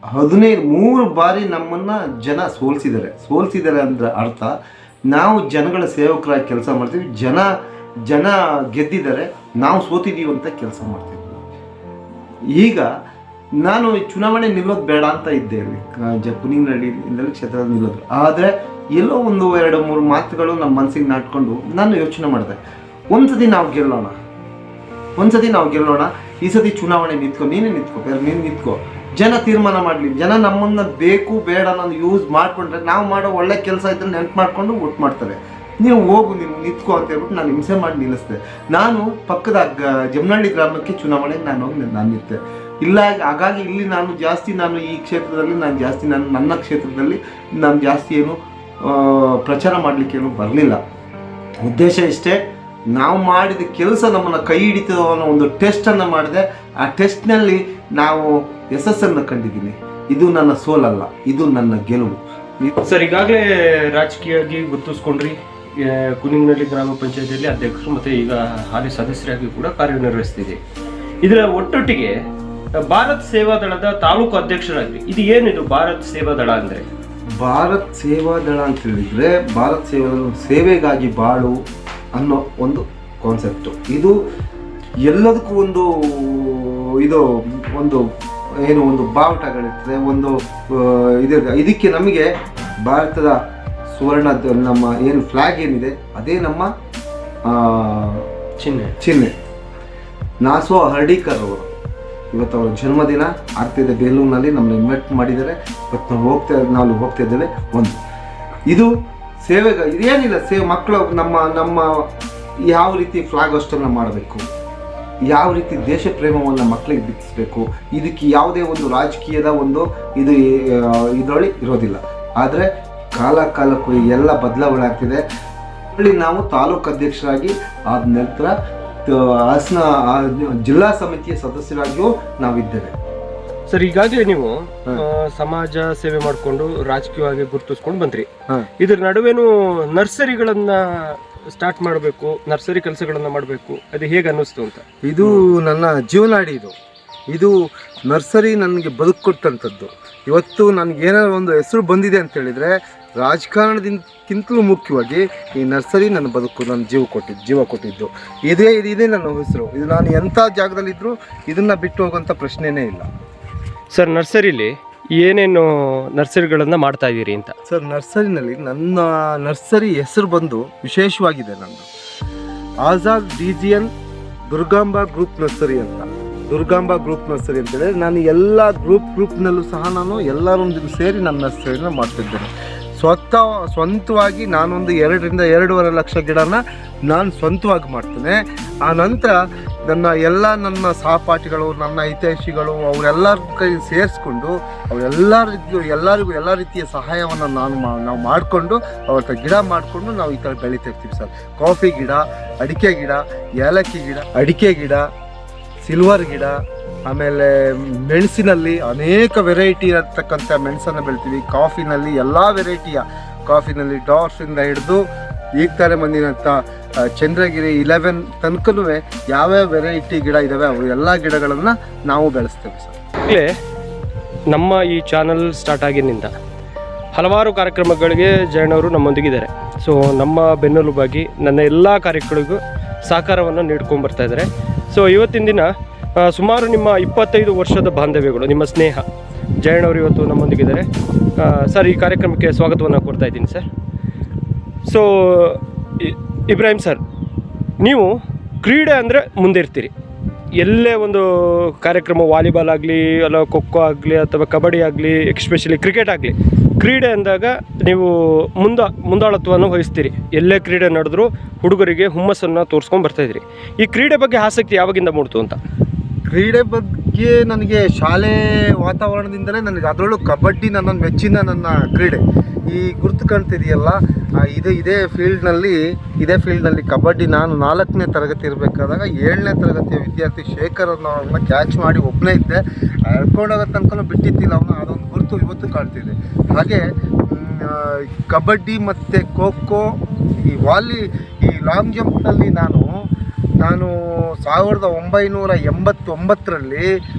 3 ಬಾರಿ ನಮ್ಮನ್ನು ಜನ ಸೋಲಿಸಿದ್ದಾರೆ ಅಂದ್ರೆ ಅರ್ಥ ನಾವು ಜನಗಳ ಸೇವಕರಾಗಿ ಕೆಲಸ ಮಾಡ್ತೀವಿ. ಜನ ಗೆದ್ದಿದ್ದಾರೆ, ನಾವು ಸೋತಿದ್ದೀವಿ ಅಂತ ಕೆಲಸ ಮಾಡ್ತಿದ್ವಿ. ಈಗ ನಾನು ಚುನಾವಣೆ ನಿಲ್ಲೋದು ಬೇಡ ಅಂತ ಇದ್ದೆ ಇಲ್ಲಿ ಕುನಿಗನಹಳ್ಳಿಯಿಂದಲೇ ಕ್ಷೇತ್ರದಲ್ಲಿ ನಿಲ್ಲೋದು. ಆದರೆ ಎಲ್ಲೋ 1-2-3 ಮಾತುಗಳು ನಮ್ಮ ಮನಸ್ಸಿಗೆ ನಾಟ್ಕೊಂಡು ನಾನು ಯೋಚನೆ ಮಾಡಿದೆ, ಒಂದ್ಸತಿ ನಾವು ಗೆಲ್ಲೋಣ, ಈ ಸತಿ ಚುನಾವಣೆ ನೀನೇ ನಿಂತ್ಕೋ, ಜನ ತೀರ್ಮಾನ ಮಾಡಲಿ. ಜನ ನಮ್ಮನ್ನು ಬೇಕು ಬೇಡ ಅನ್ನೋದು ಯೂಸ್ ಮಾಡಿಕೊಂಡ್ರೆ ನಾವು ಮಾಡೋ ಒಳ್ಳೆ ಕೆಲಸ ಇದ್ರೆ ನೆನಪು ಮಾಡಿಕೊಂಡು ವೋಟ್ ಮಾಡ್ತಾರೆ. ನೀವು ನಿಂತ್ಕೋ ಅಂತ ಹೇಳ್ಬಿಟ್ಟು ನಾನು ಹಿಂಸೆ ಮಾಡಿ ನಿಲ್ಲಿಸಿದೆ. ನಾನು ಪಕ್ಕದ ಜಮನಹಳ್ಳಿ ಗ್ರಾಮಕ್ಕೆ ಚುನಾವಣೆಗೆ ನಾನು ನಿಂತೆ ಇಲ್ಲ. ಹಾಗಾಗಿ ಇಲ್ಲಿ ನಾನು ಈ ಕ್ಷೇತ್ರದಲ್ಲಿ ನನ್ನ ಕ್ಷೇತ್ರದಲ್ಲಿ ನಾನು ಜಾಸ್ತಿ ಏನು ಪ್ರಚಾರ ಮಾಡಲಿಕ್ಕೇನು ಬರಲಿಲ್ಲ. ಉದ್ದೇಶ ಇಷ್ಟೇ, ನಾವು ಮಾಡಿದ ಕೆಲಸ ನಮ್ಮನ್ನು ಕೈ ಹಿಡಿತದೋ ಅನ್ನೋ ಒಂದು ಟೆಸ್ಟನ್ನು ಮಾಡಿದೆ. ಆ ಟೆಸ್ಟ್ನಲ್ಲಿ ನಾವು ಯಶಸ್ಸನ್ನು ಕಂಡಿದ್ದೀನಿ. ಇದು ನನ್ನ ಸೋಲಲ್ಲ, ಇದು ನನ್ನ ಗೆಲುವು. ಸರ್, ಈಗಾಗಲೇ ರಾಜಕೀಯವಾಗಿ ಗುರುತಿಸ್ಕೊಂಡ್ರಿ, ಕುನಿಗನಹಳ್ಳಿ ಗ್ರಾಮ ಪಂಚಾಯತಿಯಲ್ಲಿ ಅಧ್ಯಕ್ಷರು ಮತ್ತು ಈಗ ಹಾಲಿ ಸದಸ್ಯರಾಗಿ ಕೂಡ ಕಾರ್ಯನಿರ್ವಹಿಸ್ತಿದೆ. ಇದರ ಒಟ್ಟೊಟ್ಟಿಗೆ ಭಾರತ್ ಸೇವಾದಳದ ತಾಲೂಕು ಅಧ್ಯಕ್ಷರಾಗ್ರಿ. ಇದು ಏನಿದು ಭಾರತ್ ಸೇವಾದಳ ಅಂದರೆ? ಭಾರತ್ ಸೇವಾದಳ ಅಂತ ಹೇಳಿದರೆ ಭಾರತ್ ಸೇವೆಗಾಗಿ ಬಾಳು ಅನ್ನೋ ಒಂದು ಕಾನ್ಸೆಪ್ಟು. ಇದು ಎಲ್ಲದಕ್ಕೂ ಒಂದು ಬಾವುಟಗಳಿರ್ತದೆ, ಇದಕ್ಕೆ ನಮಗೆ ಭಾರತದ ಸುವರ್ಣ ನಮ್ಮ ಏನು ಫ್ಲಾಗ್ ಏನಿದೆ ಅದೇ ನಮ್ಮ ಚಿಹ್ನೆ. ನಾಸೋ ಹರ್ಡೀಕರ್ ಅವರು ಇವತ್ತು ಅವರ ಜನ್ಮದಿನ ಆಗ್ತಿದೆ ಬೇಲೂರಿನಲ್ಲಿ, ನಮ್ಮನ್ನು ಇನ್ವೈಟ್ ಮಾಡಿದ್ದಾರೆ. ಇವತ್ತು ನಾವು ಹೋಗ್ತಾ ಇದ್ದೇವೆ. ಇದು ಇದೇನಿಲ್ಲ, ಮಕ್ಕಳು ನಮ್ಮ ಯಾವ ರೀತಿ ಫ್ಲಾಗ್ ಹೋಸ್ಟನ್ನು ಮಾಡಬೇಕು, ಯಾವ ರೀತಿ ದೇಶ ಪ್ರೇಮವನ್ನು ಮಕ್ಕಳಿಗೆ ಬಿತ್ತಿಸಬೇಕು, ಇದಕ್ಕೆ ಯಾವುದೇ ಒಂದು ರಾಜಕೀಯದ ಇದರೊಳಗೆ ಇರೋದಿಲ್ಲ. ಆದರೆ ಕಾಲಕ್ಕೂ ಎಲ್ಲ ಬದಲಾವಣೆ ಆಗ್ತಿದೆ. ಇಲ್ಲಿ ನಾವು ತಾಲೂಕು ಅಧ್ಯಕ್ಷರಾಗಿ ಆದ ನಂತರ ಹಾಸನ ಜಿಲ್ಲಾ ಸಮಿತಿಯ ಸದಸ್ಯರಾಗಿಯೂ ನಾವಿದ್ದೇವೆ. ಸರ್, ಈಗಾಗಲೇ ನೀವು ಸಮಾಜ ಸೇವೆ ಮಾಡಿಕೊಂಡು ರಾಜಕೀಯವಾಗಿ ಗುರುತಿಸ್ಕೊಂಡು ಬಂದ್ರಿ. ಇದ್ರ ನಡುವೆನೂ ನರ್ಸರಿಗಳನ್ನ ಸ್ಟಾರ್ಟ್ ಮಾಡಬೇಕು, ನರ್ಸರಿ ಕೆಲಸಗಳನ್ನ ಮಾಡಬೇಕು, ಅದು ಹೇಗೆ ಅನ್ನಿಸ್ತು ಅಂತ? ಇದು ನನ್ನ ಜೀವನಾಡಿ. ಇದು ನರ್ಸರಿ ನನಗೆ ಬದುಕು ಕೊಟ್ಟಂಥದ್ದು. ಇವತ್ತು ನನಗೇನಾದ್ರು ಒಂದು ಹೆಸರು ಬಂದಿದೆ ಅಂತ ಹೇಳಿದರೆ ರಾಜಕಾರಣದಿಂದಕ್ಕಿಂತಲೂ ಮುಖ್ಯವಾಗಿ ಈ ನರ್ಸರಿ ನನ್ನ ಬದುಕು, ನನ್ನ ಜೀವ ಕೊಟ್ಟಿದ್ದು. ಇದೇ ನನ್ನ ಹೆಸರು. ಇದು ನಾನು ಎಂಥ ಜಾಗದಲ್ಲಿದ್ದರೂ ಇದನ್ನು ಬಿಟ್ಟು ಹೋಗುವಂಥ ಪ್ರಶ್ನೆನೇ ಇಲ್ಲ. ಸರ್, ನರ್ಸರಿಲಿ ಏನೇನು ನರ್ಸರಿಗಳನ್ನು ಮಾಡ್ತಾ ಇದ್ದೀರಿ ಅಂತ? ಸರ್, ನರ್ಸರಿನಲ್ಲಿ ನನ್ನ ನರ್ಸರಿ ಹೆಸರು ಬಂದು ವಿಶೇಷವಾಗಿದೆ. ನಂದು ಆಜಾದ್ ಡಿಜಿಎನ್ ದುರ್ಗಾಂಬ ಗ್ರೂಪ್ ನರ್ಸರಿ ಅಂತ. ದುರ್ಗಾಂಬ ಗ್ರೂಪ್ ನರ್ಸರಿ ಅಂತೇಳಿ ನಾನು ಎಲ್ಲ ಗ್ರೂಪ್ನಲ್ಲೂ ಸಹ ನಾನು ಎಲ್ಲರೊಂದಿಗೂ ಸೇರಿ ನನ್ನ ನರ್ಸರಿನ ಮಾಡ್ತಿದ್ದೇನೆ. ಸ್ವಂತವಾಗಿ ನಾನೊಂದು 2 ರಿಂದ 2.5 ಲಕ್ಷ ಗಿಡನ ನಾನು ಸ್ವಂತವಾಗಿ ಮಾಡ್ತೇನೆ. ಆ ನಂತರ ನನ್ನ ಸಹಪಾಠಿಗಳು, ನನ್ನ ಹಿತೈಷಿಗಳು ಅವರೆಲ್ಲರ ಕೈ ಸೇರಿಸ್ಕೊಂಡು ಎಲ್ಲರಿಗೂ ಎಲ್ಲ ರೀತಿಯ ಸಹಾಯವನ್ನು ನಾವು ಮಾಡಿಕೊಂಡು ಅವ್ರ ಹತ್ರ ಗಿಡ ಮಾಡಿಕೊಂಡು ನಾವು ಈ ಥರ ಬೆಳೀತಾ ಇರ್ತೀವಿ ಸರ್. ಕಾಫಿ ಗಿಡ, ಅಡಿಕೆ ಗಿಡ, ಏಲಕ್ಕಿ ಗಿಡ, ಅಡಿಕೆ ಗಿಡ, ಸಿಲ್ವರ್ ಗಿಡ, ಆಮೇಲೆ ಮೆಣಸಿನಲ್ಲಿ ಅನೇಕ ವೆರೈಟಿ ಇರತಕ್ಕಂಥ ಮೆಣಸನ್ನು ಬೆಳಿತೀವಿ. ಕಾಫಿನಲ್ಲಿ ಎಲ್ಲ ವೆರೈಟಿಯ ಕಾಫಿನಲ್ಲಿ ಡಾರ್ಫಿಂದ ಹಿಡಿದು ಈಗ ತಾನೇ ಬಂದಿರೋಂಥ ಚಂದ್ರಗಿರಿ 11 ತನಕನೂ ಯಾವ್ಯಾವ ವೆರೈಟಿ ಗಿಡ ಇದ್ದಾವೆ ಅವು ಎಲ್ಲ ಗಿಡಗಳನ್ನು ನಾವು ಬೆಳೆಸ್ತೇವೆ ಸರ್. ಈಗಲೇ ನಮ್ಮ ಈ ಚಾನಲ್ ಸ್ಟಾರ್ಟ್ ಆಗಿನಿಂದ ಹಲವಾರು ಕಾರ್ಯಕ್ರಮಗಳಿಗೆ ಜಯಣ್ಣವರು ನಮ್ಮೊಂದಿಗಿದ್ದಾರೆ. ಸೊ ನಮ್ಮ ಬೆನ್ನೆಲುಬಾಗಿ ನನ್ನ ಎಲ್ಲ ಕಾರ್ಯಕ್ರಮಗಳಿಗೂ ಸಹಕಾರವನ್ನು ನೀಡ್ಕೊಂಡ್ಬರ್ತಾ ಇದ್ದಾರೆ. ಸೊ ಇವತ್ತಿನ ದಿನ ಸುಮಾರು ನಿಮ್ಮ 25 ವರ್ಷದ ಬಾಂಧವ್ಯಗಳು, ನಿಮ್ಮ ಸ್ನೇಹ, ಜಯಣ್ಣವರು ಇವತ್ತು ನಮ್ಮೊಂದಿಗಿದ್ದಾರೆ. ಸರ್, ಈ ಕಾರ್ಯಕ್ರಮಕ್ಕೆ ಸ್ವಾಗತವನ್ನು ಕೊಡ್ತಾ ಇದ್ದೀನಿ ಸರ್. ಸೊ ಇಬ್ರಾಹಿಂ ಸರ್, ನೀವು ಕ್ರೀಡೆ ಅಂದರೆ ಮುಂದೆ ಇರ್ತೀರಿ, ಎಲ್ಲೇ ಒಂದು ಕಾರ್ಯಕ್ರಮ ವಾಲಿಬಾಲ್ ಆಗಲಿ ಅಲ್ಲ ಖೋಖೋ ಆಗಲಿ ಅಥವಾ ಕಬಡ್ಡಿ ಆಗಲಿ ಎಸ್ಪೆಷಲಿ ಕ್ರಿಕೆಟ್ ಆಗಲಿ ಕ್ರೀಡೆ ಅಂದಾಗ ನೀವು ಮುಂದಾಳತ್ವವನ್ನು ವಹಿಸ್ತೀರಿ. ಎಲ್ಲೇ ಕ್ರೀಡೆ ನಡೆದ್ರೂ ಹುಡುಗರಿಗೆ ಹುಮ್ಮಸ್ಸನ್ನು ತೋರಿಸ್ಕೊಂಡು ಬರ್ತಾಯಿದ್ರಿ. ಈ ಕ್ರೀಡೆ ಬಗ್ಗೆ ಆಸಕ್ತಿ ಯಾವಾಗಿಂದ ಮೂಡ್ತು ಅಂತ? ಕ್ರೀಡೆ ಬಗ್ಗೆ ನನಗೆ ಶಾಲೆ ವಾತಾವರಣದಿಂದಲೇ ನನಗೆ, ಅದರಲ್ಲೂ ಕಬಡ್ಡಿ ನನ್ನ ಮೆಚ್ಚಿನ ನನ್ನ ಕ್ರೀಡೆ. ಈ ಗುರುತು ಕಾಣ್ತಿದೆಯಲ್ಲ, ಇದೇ ಫೀಲ್ಡ್ನಲ್ಲಿ ಕಬಡ್ಡಿ ನಾನು 4ನೇ ತರಗತಿ ಇರಬೇಕಾದಾಗ 7ನೇ ತರಗತಿಯ ವಿದ್ಯಾರ್ಥಿ ಶೇಖರ್ ಅನ್ನೋರನ್ನ ಕ್ಯಾಚ್ ಮಾಡಿ ಒಬ್ಬನೇ ಇದ್ದೆ. ಎಳ್ಕೊಂಡೋಗೋ ತನಕ ಬಿಟ್ಟಿದ್ದಿಲ್ಲ ಅವನು. ಅದೊಂದು ಗುರುತು ಇವತ್ತು ಕಾಣ್ತಿದೆ. ಹಾಗೆ ಕಬಡ್ಡಿ ಮತ್ತು ಖೋಖೋ, ಈ ಲಾಂಗ್ ಜಂಪ್ನಲ್ಲಿ ನಾನು 1989ರಲ್ಲಿ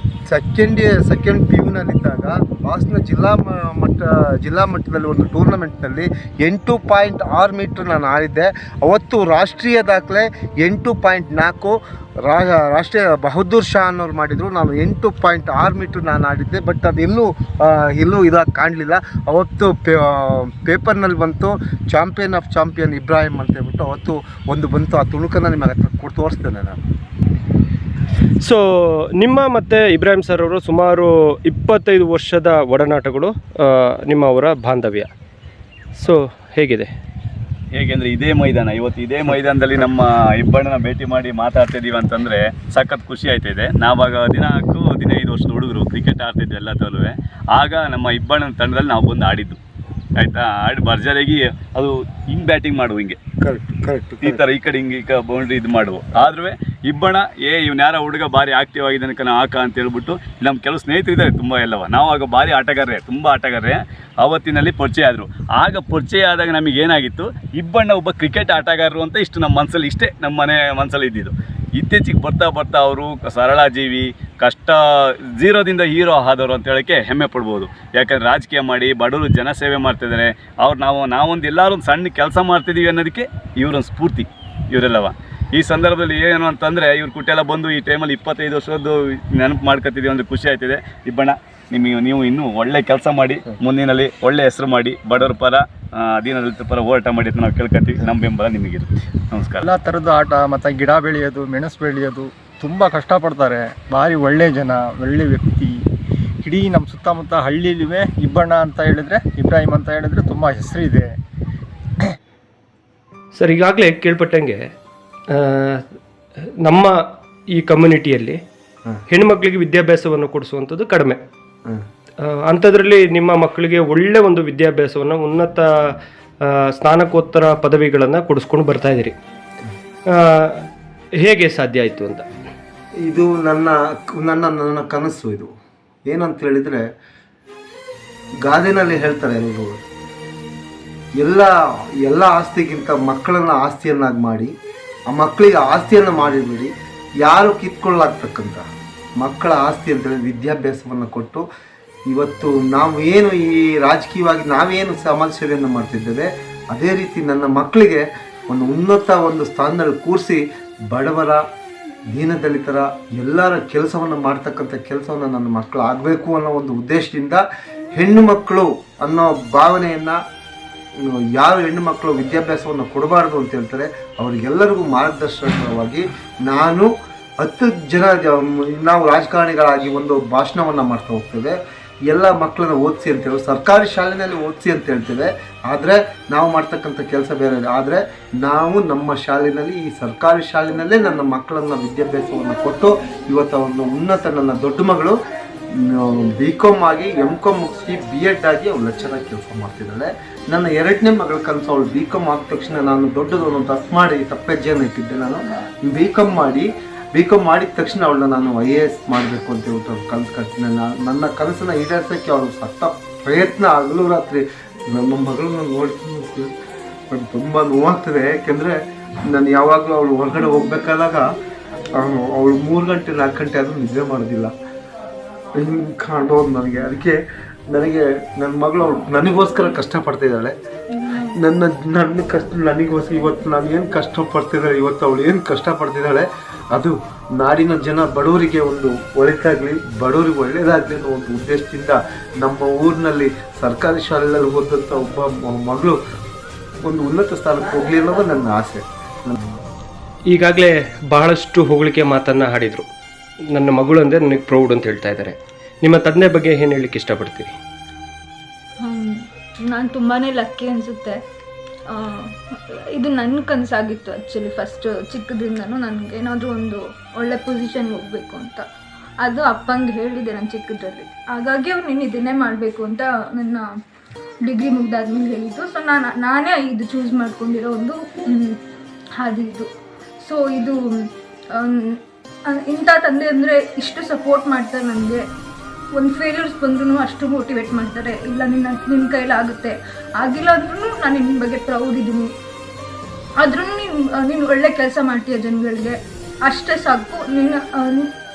ಸೆಕೆಂಡ್ PUನಲ್ಲಿದ್ದಾಗ ಹಾಸನ ಜಿಲ್ಲಾ ಮಟ್ಟದಲ್ಲಿ ಒಂದು ಟೂರ್ನಮೆಂಟ್ನಲ್ಲಿ 8.6 ಮೀಟ್ರ್ ನಾನು ಆಡಿದ್ದೆ. ಅವತ್ತು ರಾಷ್ಟ್ರೀಯ ದಾಖಲೆ 8.4 ರಾಷ್ಟ್ರೀಯ ಬಹದ್ದೂರ್ ಶಾ ಅನ್ನೋರು ಮಾಡಿದರು. ನಾನು 8.6 ಮೀಟ್ರ್ ನಾನು ಆಡಿದ್ದೆ. ಬಟ್ ಅದು ಎಲ್ಲೂ ಇದಾಗಿ ಕಾಣಲಿಲ್ಲ. ಅವತ್ತು ಪೇಪರ್ನಲ್ಲಿ ಬಂತು ಚಾಂಪಿಯನ್ ಆಫ್ ಚಾಂಪಿಯನ್ ಇಬ್ರಾಹಿಂ ಅಂತ ಹೇಳ್ಬಿಟ್ಟು ಅವತ್ತು ಒಂದು ಬಂತು. ಆ ತುಣುಕನ್ನು ನಿಮಗೆ ಹತ್ರ ತೋರಿಸ್ತೇನೆ ನಾನು. ಸೊ ನಿಮ್ಮ ಮತ್ತು ಇಬ್ರಾಹಿಂ ಸರ್ ಅವರು ಸುಮಾರು 25 ವರ್ಷದ ಒಡನಾಟಗಳು, ನಿಮ್ಮ ಅವರ ಬಾಂಧವ್ಯ. ಸೊ ಹೇಗಿದೆ? ಹೇಗೆಂದರೆ ಇವತ್ತು ಇದೇ ಮೈದಾನದಲ್ಲಿ ನಮ್ಮ ಇಬ್ಬಣ್ಣನ ಭೇಟಿ ಮಾಡಿ ಮಾತಾಡ್ತಿದ್ದೀವಿ ಅಂತಂದರೆ ಸಖತ್ ಖುಷಿ ಆಯ್ತಿದೆ. ನಾವಾಗ 15 ವರ್ಷದ ಹುಡುಗರು ಕ್ರಿಕೆಟ್ ಆಡ್ತಿದ್ವಿ ಎಲ್ಲ ತಲುವೆ. ಆಗ ನಮ್ಮ ಇಬ್ಬಣ್ಣನ ತಂಡದಲ್ಲಿ ನಾವು ಬಂದು ಆಡಿದ್ದು, ಆಯಿತಾ. ಆಡಿ ಭರ್ಜರಿಯಾಗಿ ಅದು ಹಿಂಗೆ ಬ್ಯಾಟಿಂಗ್ ಮಾಡುವ, ಹಿಂಗೆ ಕರೆಕ್ಟ್ ಈ ಥರ ಈ ಕಡೆ ಹಿಂಗೆ ಬೌಂಡ್ರಿ ಇದು ಮಾಡುವ. ಆದ್ರೂ ಇಬ್ಬಣ ಇವ್ನು ಯಾರೋ ಹುಡುಗ ಭಾರಿ ಆಕ್ಟಿವ್ ಆಗಿದ್ದಾನೆ ಆಕ ಅಂತ ಹೇಳ್ಬಿಟ್ಟು ನಮ್ಮ ಕೆಲವು ಸ್ನೇಹಿತರು ಇದ್ದಾರೆ ತುಂಬ ಎಲ್ಲವ. ನಾವು ಆಗ ಭಾರಿ ತುಂಬ ಆಟಗಾರರೇ ಆವತ್ತಿನಲ್ಲಿ ಪರಿಚಯ ಆದರು. ಆಗ ಪರಿಚಯ ಆದಾಗ ನಮಗೆ ಏನಾಗಿತ್ತು, ಇಬ್ಬಣ್ಣ ಒಬ್ಬ ಕ್ರಿಕೆಟ್ ಆಟಗಾರರು ಅಂತ ಇಷ್ಟು ನಮ್ಮ ಮನಸ್ಸಲ್ಲಿ, ಇಷ್ಟೇ ನಮ್ಮ ಮನಸ್ಸಲ್ಲಿ ಇದ್ದಿದ್ದು. ಇತ್ತೀಚೆಗೆ ಬರ್ತಾ ಅವರು ಸರಳ ಜೀವಿ, ಕಷ್ಟ ಝೀರೋದಿಂದ ಹೀರೋ ಆದವರು ಅಂತ ಹೇಳೋಕ್ಕೆ ಹೆಮ್ಮೆ ಪಡ್ಬೋದು. ಯಾಕಂದರೆ ರಾಜಕೀಯ ಮಾಡಿ ಬಡವರು ಜನಸೇವೆ ಮಾಡ್ತಿದ್ದಾರೆ. ನಾವೊಂದು ಎಲ್ಲರೂ ಸಣ್ಣ ಕೆಲಸ ಮಾಡ್ತಿದ್ದೀವಿ ಅನ್ನೋದಕ್ಕೆ ಇವರೊಂದು ಸ್ಫೂರ್ತಿ ಇವರೆಲ್ಲವ. ಈ ಸಂದರ್ಭದಲ್ಲಿ ಏನು ಅಂತಂದರೆ ಇವ್ರ ಕುಟ್ಟೆಲ್ಲ ಬಂದು ಈ ಟೈಮಲ್ಲಿ 25 ವರ್ಷದ್ದು ನೆನಪು ಮಾಡ್ಕೊತಿದ್ದೀವಿ ಅಂದರೆ ಖುಷಿ ಆಯ್ತಿದೆ. ಇಬ್ಬಣ್ಣ ನೀವು ಇನ್ನೂ ಒಳ್ಳೆ ಕೆಲಸ ಮಾಡಿ, ಮುಂದಿನಲ್ಲಿ ಒಳ್ಳೆ ಹೆಸರು ಮಾಡಿ, ಬಡವರ ಪರ ದೀನದಲಿತರ ಪರ ಹೋರಾಟ ಮಾಡಿ ಅಂತ ನಾವು ಕೇಳ್ಕೊತೀವಿ. ನಮ್ಮ ಬೆಂಬಲ ನಿಮಗಿರುತ್ತೆ. ನಮಸ್ಕಾರ. ಎಲ್ಲ ಥರದ ಆಟ ಮತ್ತು ಗಿಡ ಬೆಳೆಯೋದು, ಮೆಣಸು ಬೆಳೆಯೋದು ತುಂಬ ಕಷ್ಟಪಡ್ತಾರೆ. ಭಾರಿ ಒಳ್ಳೆ ಜನ, ಒಳ್ಳೆ ವ್ಯಕ್ತಿ. ಇಡೀ ನಮ್ಮ ಸುತ್ತಮುತ್ತ ಹಳ್ಳಿಲಿವೆ ಇಬ್ಬಣ್ಣ ಅಂತ ಹೇಳಿದ್ರೆ, ಇಬ್ರಾಹಿಂ ಅಂತ ಹೇಳಿದ್ರೆ ತುಂಬ ಹೆಸರಿದೆ. ಸರ್, ಈಗಾಗಲೇ ಕೇಳ್ಪಟ್ಟಂಗೆ ನಮ್ಮ ಈ ಕಮ್ಯುನಿಟಿಯಲ್ಲಿ ಹೆಣ್ಮಕ್ಳಿಗೆ ವಿದ್ಯಾಭ್ಯಾಸವನ್ನು ಕೊಡಿಸುವಂಥದ್ದು ಕಡಿಮೆ. ಅಂಥದ್ರಲ್ಲಿ ನಿಮ್ಮ ಮಕ್ಕಳಿಗೆ ಒಳ್ಳೆ ಒಂದು ವಿದ್ಯಾಭ್ಯಾಸವನ್ನು, ಉನ್ನತ ಸ್ನಾತಕೋತ್ತರ ಪದವಿಗಳನ್ನು ಕೊಡಿಸ್ಕೊಂಡು ಬರ್ತಾ ಇದ್ದೀರಿ. ಹೇಗೆ ಸಾಧ್ಯ ಆಯಿತು ಅಂತ? ಇದು ನನ್ನ ಕನಸು. ಇದು ಏನಂತ ಹೇಳಿದರೆ, ಗಾದೆನಲ್ಲಿ ಹೇಳ್ತಾರೆ ಎಲ್ಲರೂ, ಎಲ್ಲ ಆಸ್ತಿಗಿಂತ ಮಕ್ಕಳನ್ನು ಆಸ್ತಿಯನ್ನಾಗಿ ಮಾಡಿ, ಆ ಮಕ್ಕಳಿಗೆ ಆಸ್ತಿಯನ್ನು ಮಾಡಿಬಿಡಿ. ಯಾರು ಕಿತ್ಕೊಳ್ಳಾಗ್ತಕ್ಕಂಥ ಮಕ್ಕಳ ಆಸ್ತಿ ಅಂತೇಳಿ ವಿದ್ಯಾಭ್ಯಾಸವನ್ನು ಕೊಟ್ಟು, ಇವತ್ತು ನಾವು ಏನು ಈ ರಾಜಕೀಯವಾಗಿ ನಾವೇನು ಸಮಾಜ ಸೇವೆಯನ್ನು ಮಾಡ್ತಿದ್ದೇವೆ, ಅದೇ ರೀತಿ ನನ್ನ ಮಕ್ಕಳಿಗೆ ಒಂದು ಉನ್ನತ ಸ್ಥಾನದಲ್ಲಿ ಕೂರಿಸಿ ಬಡವರ, ದೀನದಲಿತರ ಎಲ್ಲರ ಕೆಲಸವನ್ನು ಮಾಡ್ತಕ್ಕಂಥ ಕೆಲಸವನ್ನು ನನ್ನ ಮಕ್ಕಳು ಆಗಬೇಕು ಅನ್ನೋ ಒಂದು ಉದ್ದೇಶದಿಂದ, ಹೆಣ್ಣು ಮಕ್ಕಳು ಅನ್ನೋ ಭಾವನೆಯನ್ನು, ಯಾರು ಹೆಣ್ಣು ಮಕ್ಕಳು ವಿದ್ಯಾಭ್ಯಾಸವನ್ನು ಕೊಡಬಾರ್ದು ಅಂತ ಹೇಳ್ತಾರೆ, ಅವರಿಗೆಲ್ಲರಿಗೂ ಮಾರ್ಗದರ್ಶನವಾಗಿ ನಾನು 10 ಜನ ನಾವು ರಾಜಕಾರಣಿಗಳಾಗಿ ಒಂದು ಭಾಷಣವನ್ನು ಮಾಡ್ತಾ ಹೋಗ್ತೇವೆ. ಎಲ್ಲ ಮಕ್ಕಳನ್ನ ಓದಿಸಿ ಅಂತೇಳಿ ಸರ್ಕಾರಿ ಶಾಲೆಯಲ್ಲಿ ಓದಿಸಿ ಅಂತ ಹೇಳ್ತೇವೆ. ಆದರೆ ನಾವು ಮಾಡ್ತಕ್ಕಂಥ ಕೆಲಸ ಬೇರೆ. ಆದರೆ ನಾವು ನಮ್ಮ ಶಾಲೆಯಲ್ಲಿ, ಈ ಸರ್ಕಾರಿ ಶಾಲೆಯಲ್ಲೇ ನನ್ನ ಮಕ್ಕಳನ್ನು ವಿದ್ಯಾಭ್ಯಾಸವನ್ನು ಕೊಟ್ಟು, ಇವತ್ತು ಅವನು ಉನ್ನತ, ನನ್ನ ದೊಡ್ಡ ಮಗಳು BCom ಆಗಿ MCom ಮುಗಿಸಿ B.Ed ಆಗಿ ಅವಳು ಲೆಕ್ಚರಾಗಿ ಕೆಲಸ ಮಾಡ್ತಿದ್ದಾಳೆ. ನನ್ನ 2ನೇ ಮಗಳ ಕನಸು, ಅವಳು BCom ಆದ ತಕ್ಷಣ ನಾನು ದೊಡ್ಡದವನು ತಪ್ಪೆಜ್ಜೆಯನ್ನು ಇಟ್ಟಿದ್ದೆ. ನಾನು BCom ಮಾಡಿದ ತಕ್ಷಣ ಅವಳನ್ನ ನಾನು IAS ಮಾಡಬೇಕು ಅಂತ ಹೇಳ್ಬಿಟ್ಟು ಅವ್ರು ಕನಸು ಕಟ್ತೀನಿ. ನನ್ನ ಕನಸನ್ನು ಈಡೇರಿಸೋಕ್ಕೆ ಅವಳು ಸತ್ತ ಪ್ರಯತ್ನ ಹಗಲು ರಾತ್ರಿ. ನನ್ನ ಮಗಳನ್ನ ನೋಡ್ತೀನಿ, ತುಂಬ ನೋವಾಗ್ತದೆ. ಯಾಕೆಂದರೆ ನಾನು ಯಾವಾಗಲೂ ಅವಳು ಹೊರಗಡೆ ಹೋಗ್ಬೇಕಾದಾಗ ಅವಳು 3 ಗಂಟೆ 4 ಗಂಟೆ ಆದರೂ ನಿದ್ದೆ ಮಾಡೋದಿಲ್ಲ. ಹಿಂಗೆ ಕಾಣೋದು ಅದಕ್ಕೆ ನನ್ನ ಮಗಳು ಅವಳು ನನಗೋಸ್ಕರ ಕಷ್ಟಪಡ್ತಿದ್ದಾಳೆ. ನನಗೋಸ್ಕರ ಇವತ್ತು ನಾನು ಏನು ಕಷ್ಟಪಡ್ತಿದ್ದಾಳೆ, ಇವತ್ತು ಅವಳು ಏನು ಕಷ್ಟಪಡ್ತಿದ್ದಾಳೆ, ಅದು ನಾಡಿನ ಜನ ಬಡವರಿಗೆ ಒಂದು ಒಳಿತಾಗಲಿ, ಬಡವರಿಗೆ ಒಳ್ಳೆಯದಾಗಲಿ ಅನ್ನೋ ಒಂದು ಉದ್ದೇಶದಿಂದ ನಮ್ಮ ಊರಿನಲ್ಲಿ ಸರ್ಕಾರಿ ಶಾಲೆಯಲ್ಲಿ ಓದಂಥ ಒಬ್ಬ ಮಗಳು ಒಂದು ಉನ್ನತ ಸ್ಥಾನಕ್ಕೆ ಹೋಗಲಿ ಅನ್ನೋದು ನನ್ನ ಆಸೆ. ಈಗಾಗಲೇ ಬಹಳಷ್ಟು ಹೊಗಳಿಕೆ ಮಾತನ್ನು ಆಡಿದರು. ನನ್ನ ಮಗಳು ಅಂದರೆ ನನಗೆ ಪ್ರೌಡ್ ಅಂತ ಹೇಳ್ತಾ ಇದ್ದಾರೆ. ನಿಮ್ಮ ತಂದೆ ಬಗ್ಗೆ ಏನು ಹೇಳಲಿಕ್ಕೆ ಇಷ್ಟಪಡ್ತೀರಿ? ನಾನು ತುಂಬಾ ಲಕ್ಕಿ ಅನಿಸುತ್ತೆ. ಇದು ನನ್ನ ಕನಸಾಗಿತ್ತು ಆ್ಯಕ್ಚುಲಿ. ಫಸ್ಟ್ ಚಿಕ್ಕದ್ರಿಂದನೂ ನನಗೇನಾದರೂ ಒಂದು ಒಳ್ಳೆ ಪೊಸಿಷನ್ಗೆ ಹೋಗಬೇಕು ಅಂತ. ಅದು ಅಪ್ಪಂಗೆ ಹೇಳಿದೆ ನಾನು ಚಿಕ್ಕದ್ರಲ್ಲಿ. ಹಾಗಾಗಿ ಅವ್ರು ನೀನು ಇದನ್ನೇ ಮಾಡಬೇಕು ಅಂತ ನನ್ನ ಡಿಗ್ರಿ ಮುಗ್ದಾದ್ಮೇಲೆ ಹೇಳಿದ್ದು. ಸೊ ನಾನೇ ಇದು ಚೂಸ್ ಮಾಡ್ಕೊಂಡಿರೋ ಒಂದು ಹಾದಿ ಇದು. ಸೊ ಇದು ಇಂಥ ತಂದೆ ಅಂದರೆ ಇಷ್ಟು ಸಪೋರ್ಟ್ ಮಾಡ್ತಾರೆ ನನಗೆ. ಒಂದು ಫೇಲ್ಯೂರ್ಸ್ ಬಂದ್ರೂ ಅಷ್ಟು ಮೋಟಿವೇಟ್ ಮಾಡ್ತಾರೆ. ಇಲ್ಲ ನಿನ್ನ ಕೈಲಾಗುತ್ತೆ, ಆಗಿಲ್ಲ ಅಂದ್ರೂ ನಾನು ನಿನ್ನ ಬಗ್ಗೆ ಪ್ರೌಡ್ ಇದ್ದೀನಿ, ಆದ್ರೂ ನೀನು ಒಳ್ಳೆ ಕೆಲಸ ಮಾಡ್ತೀಯ ಜನಗಳಿಗೆ, ಅಷ್ಟೇ ಸಾಕು.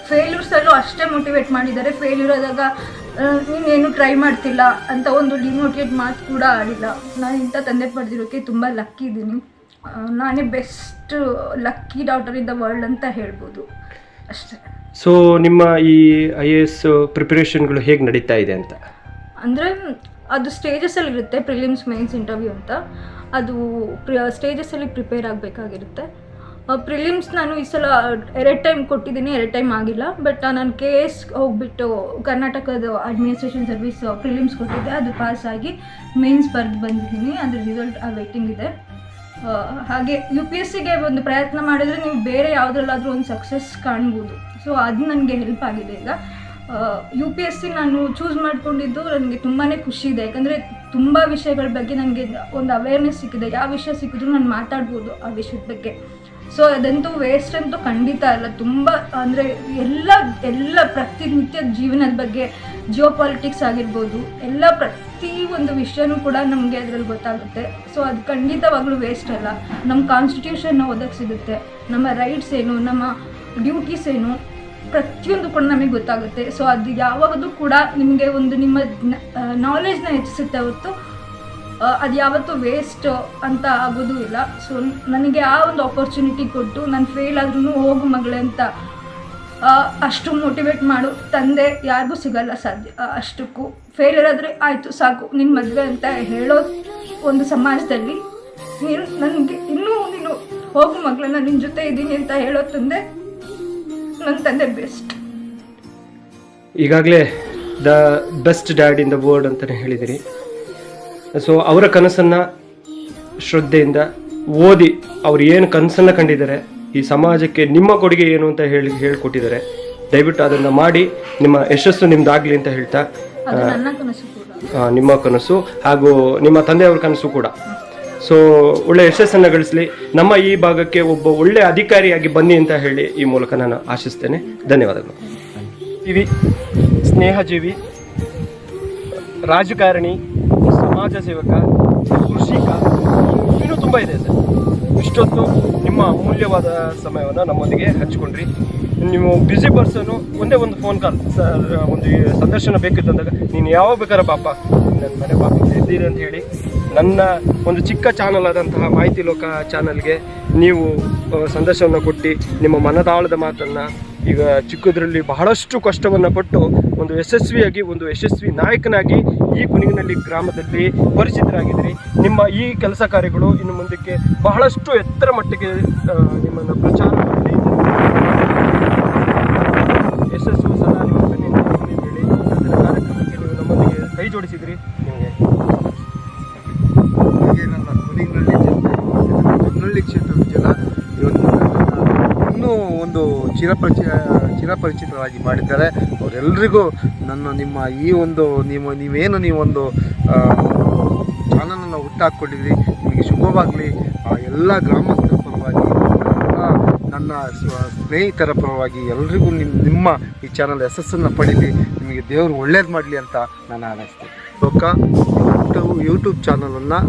ಫೇಲ್ಯೂರ್ಸಲ್ಲೂ ಅಷ್ಟೇ ಮೋಟಿವೇಟ್ ಮಾಡಿದ್ದಾರೆ. ಫೇಲ್ಯೂರ್ ಆದಾಗ ನೀನೇನು ಟ್ರೈ ಮಾಡ್ತಿಲ್ಲ ಅಂತ ಒಂದು ಡಿಮೋಟಿವೇಟ್ ಮಾತು ಕೂಡ ಆಡಿಲ್ಲ. ನಾನು ಇಂಥ ತಂದೆ ಪಡೆದಿರೋಕ್ಕೆ ತುಂಬ ಲಕ್ಕಿ ಇದ್ದೀನಿ. ನಾನೇ best lucky daughter in the world ಅಂತ ಹೇಳ್ಬೋದು ಅಷ್ಟೇ. ಸೊ ನಿಮ್ಮ ಈ IAS ಪ್ರಿಪರೇಷನ್ಗಳು ಹೇಗೆ ನಡೀತಾ ಇದೆ ಅಂತ? ಅಂದರೆ ಅದು ಸ್ಟೇಜಸಲ್ಲಿ ಇರುತ್ತೆ. ಪ್ರಿಲಿಮ್ಸ್ ಮೇನ್ಸ್ ಇಂಟರ್ವ್ಯೂ ಅಂತ ಅದು ಸ್ಟೇಜಸಲ್ಲಿ ಪ್ರಿಪೇರ್ ಆಗಬೇಕಾಗಿರುತ್ತೆ. ಪ್ರಿಲಿಮ್ಸ್ ನಾನು ಈ ಸಲ 2 ಟೈಮ್ ಕೊಟ್ಟಿದ್ದೀನಿ, 2 ಟೈಮ್ ಆಗಿಲ್ಲ. ಬಟ್ ನಾನು KS ಹೋಗ್ಬಿಟ್ಟು ಕರ್ನಾಟಕದ ಅಡ್ಮಿನಿಸ್ಟ್ರೇಷನ್ ಸರ್ವಿಸ್ ಪ್ರಿಲಿಮ್ಸ್ ಕೊಟ್ಟಿದ್ದೆ, ಅದು ಪಾಸ್ ಆಗಿ ಮೇನ್ಸ್ ಬರೆದು ಬಂದಿದ್ದೀನಿ. ಅದ್ರ ರಿಸಲ್ಟ್ ವೇಟಿಂಗ್ ಇದೆ. ಹಾಗೆ UPSCಗೆ ಒಂದು ಪ್ರಯತ್ನ ಮಾಡಿದರೆ ನೀವು ಬೇರೆ ಯಾವುದ್ರಲ್ಲಾದರೂ ಒಂದು ಸಕ್ಸಸ್ ಕಾಣ್ಬೋದು. ಸೊ ಅದು ನನಗೆ ಹೆಲ್ಪ್ ಆಗಿದೆ. ಈಗ UPSC ನಾನು ಚೂಸ್ ಮಾಡ್ಕೊಂಡಿದ್ದು ನನಗೆ ತುಂಬಾ ಖುಷಿ ಇದೆ. ಯಾಕಂದರೆ ತುಂಬ ವಿಷಯಗಳ ಬಗ್ಗೆ ನನಗೆ ಒಂದು ಅವೇರ್ನೆಸ್ ಸಿಕ್ಕಿದೆ. ಯಾವ ವಿಷಯ ಸಿಕ್ಕಿದ್ರೂ ನಾನು ಮಾತಾಡ್ಬೋದು ಆ ವಿಷಯದ ಬಗ್ಗೆ. ಸೊ ಅದಂತೂ ವೇಸ್ಟ್ ಅಂತೂ ಖಂಡಿತ ಅಲ್ಲ. ತುಂಬ ಅಂದರೆ ಎಲ್ಲ ಪ್ರತಿನಿತ್ಯದ ಜೀವನದ ಬಗ್ಗೆ, ಜಿಯೋ ಪಾಲಿಟಿಕ್ಸ್ ಆಗಿರ್ಬೋದು, ಎಲ್ಲ ಪ್ರತಿ ಒಂದು ವಿಷಯನೂ ಕೂಡ ನಮಗೆ ಅದರಲ್ಲಿ ಗೊತ್ತಾಗುತ್ತೆ. ಸೊ ಅದು ಖಂಡಿತವಾಗ್ಲೂ ವೇಸ್ಟ್ ಅಲ್ಲ. ನಮ್ಮ ಕಾನ್ಸ್ಟಿಟ್ಯೂಷನ್ನ ಓದಕ್ಕೆ ಸಿಗುತ್ತೆ, ನಮ್ಮ ರೈಟ್ಸ್ ಏನು, ನಮ್ಮ ಡ್ಯೂಟೀಸ್ ಏನು, ಪ್ರತಿಯೊಂದು ಕೂಡ ನಮಗೆ ಗೊತ್ತಾಗುತ್ತೆ. ಸೊ ಅದು ಯಾವಾಗಲೂ ಕೂಡ ನಿಮಗೆ ಒಂದು ನಿಮ್ಮ ನಾಲೆಜ್ನ ಹೆಚ್ಚಿಸುತ್ತೆ ಹೊರತು ಅದು ಯಾವತ್ತೂ ವೇಸ್ಟ್ ಅಂತ ಆಗೋದು ಇಲ್ಲ. ಸೊ ನನಗೆ ಆ ಒಂದು ಆಪರ್ಚುನಿಟಿ ಕೊಟ್ಟು ನಾನು ಫೇಲ್ ಆದ್ರೂ ಹೋಗು ಮಗಳೇ ಅಂತ ಅಷ್ಟು ಮೋಟಿವೇಟ್ ಮಾಡು ತಂದೆ ಯಾರಿಗೂ ಸಿಗಲ್ಲ ಸಾಧ್ಯ. ಅಷ್ಟಕ್ಕೂ ಫೇಲಿಯರ್ ಆದರೆ ಆಯಿತು ಸಾಕು ನಿನ್ನ ಮದುವೆ ಅಂತ ಹೇಳೋ ಒಂದು ಸಮಾಜದಲ್ಲಿ ನನಗೆ ನೀನು ಹೋಗು ಮಗಳೇ, ನಾನು ನಿನ್ನ ಜೊತೆ ಇದ್ದೀನಿ ಅಂತ ಹೇಳೋ ತಂದೆ ನನ್ನ ತಂದೆ ಬೆಸ್ಟ್. ಈಗಾಗಲೇ the best dad in the world ಅಂತಲೇ ಹೇಳಿದಿರಿ. ಸೊ ಅವರ ಕನಸನ್ನು ಶ್ರದ್ಧೆಯಿಂದ ಓದಿ ಅವ್ರು ಏನು ಕನಸನ್ನು ಕಂಡಿದ್ದಾರೆ, ಈ ಸಮಾಜಕ್ಕೆ ನಿಮ್ಮ ಕೊಡುಗೆ ಏನು ಅಂತ ಹೇಳಿಕೊಟ್ಟಿದ್ದಾರೆ. ದಯವಿಟ್ಟು ಅದನ್ನು ಮಾಡಿ ನಿಮ್ಮ ಯಶಸ್ಸು ನಿಮ್ದಾಗಲಿ ಅಂತ ಹೇಳ್ತಾ, ನಿಮ್ಮ ಕನಸು ಹಾಗೂ ನಿಮ್ಮ ತಂದೆಯವ್ರ ಕನಸು ಕೂಡ. ಸೊ ಒಳ್ಳೆ ಯಶಸ್ಸನ್ನು ಗಳಿಸಲಿ. ನಮ್ಮ ಈ ಭಾಗಕ್ಕೆ ಒಬ್ಬ ಒಳ್ಳೆ ಅಧಿಕಾರಿಯಾಗಿ ಬನ್ನಿ ಅಂತ ಹೇಳಿ ಈ ಮೂಲಕ ನಾನು ಆಶಿಸ್ತೇನೆ. ಧನ್ಯವಾದಗಳು. ಸ್ನೇಹಜೀವಿ, ರಾಜಕಾರಣಿ, ಸಮಾಜ ಸೇವಕ, ಕೃಷಿಕ, ಇನ್ನೂ ತುಂಬ ಇದೆ ಸರ್. ಇಷ್ಟೊತ್ತು ನಿಮ್ಮ ಅಮೂಲ್ಯವಾದ ಸಮಯವನ್ನು ನಮ್ಮೊಂದಿಗೆ ಹಂಚಿಕೊಂಡ್ರಿ. ನೀವು ಬ್ಯುಸಿ ಪರ್ಸನು, ಒಂದೇ ಒಂದು ಫೋನ್ ಕಾಲ್ ಸರ್, ಒಂದು ಸಂದರ್ಶನ ಬೇಕಿತ್ತಂದಾಗ ನೀನು ಯಾವಾಗ ಬೇಕಾದ್ರೆ ಪಾಪ ನನ್ನ ಮನೆ ಪಾಪ ಇದ್ದೀರಿ ಅಂತ ಹೇಳಿ ನನ್ನ ಒಂದು ಚಿಕ್ಕ ಚಾನಲ್ ಆದಂತಹ ಮಾಹಿತಿ ಲೋಕ ಚಾನಲ್ಗೆ ನೀವು ಸಂದರ್ಶನವನ್ನು ಕೊಟ್ಟು ನಿಮ್ಮ ಮನದಾಳದ ಮಾತನ್ನು ಈಗ ಚಿಕ್ಕದ್ರಲ್ಲಿ ಬಹಳಷ್ಟು ಕಷ್ಟವನ್ನು ಪಟ್ಟು ಒಂದು ಯಶಸ್ವಿಯಾಗಿ ಒಂದು ಯಶಸ್ವಿ ನಾಯಕನಾಗಿ ಈ ಕುಣಿಗನಹಳ್ಳಿ ಗ್ರಾಮದಲ್ಲಿ ಪರಿಚಿತರಾಗಿದ್ದೀರಿ. ನಿಮ್ಮ ಈ ಕೆಲಸ ಕಾರ್ಯಗಳು ಇನ್ನು ಮುಂದಕ್ಕೆ ಬಹಳಷ್ಟು ಎತ್ತರ ಮಟ್ಟಿಗೆ ನಿಮ್ಮನ್ನು ಪ್ರಚಾರ ಮಾಡಿ ಯಶಸ್ಸು ಸದಾ ನಿಮ್ಮ ಬೆನ್ನಿಗೆ ಹೇಳಿ ಕಾರ್ಯಕ್ರಮಕ್ಕೆ ನೀವು ನಮ್ಮೊಂದಿಗೆ ಕೈ ಜೋಡಿಸಿದ್ರಿ. ನಿಮಗೆ ನನ್ನ ಕುಣಿಗನಹಳ್ಳಿ ಕ್ಷೇತ್ರದ ಜನ ಇವತ್ತು ಇನ್ನೂ ಒಂದು ಚಿರಪರಿಚಿತರಾಗಿ ಮಾಡಿದ್ದಾರೆ. ಅವರೆಲ್ಲರಿಗೂ ನಿಮ್ಮ ಈ ಒಂದು ನೀವೊಂದು ಚಾನಲನ್ನು ಹುಟ್ಟಾಕ್ಕೊಂಡಿದ್ರಿ. ನಿಮಗೆ ಶುಭವಾಗಲಿ. ಎಲ್ಲ ಗ್ರಾಮಸ್ಥರ ಪರವಾಗಿ, ನನ್ನ ಸ್ನೇಹಿತರ ಪರವಾಗಿ ಎಲ್ರಿಗೂ ನಿಮ್ಮ ಈ ಚಾನಲ್ ಯಶಸ್ಸನ್ನು ಪಡೀಲಿ, ನಿಮಗೆ ದೇವರು ಒಳ್ಳೇದು ಮಾಡಲಿ ಅಂತ ನಾನು ಹಾರೈಸ್ತೇನೆ. ಯೂಟ್ಯೂಬ್ ಚಾನಲನ್ನು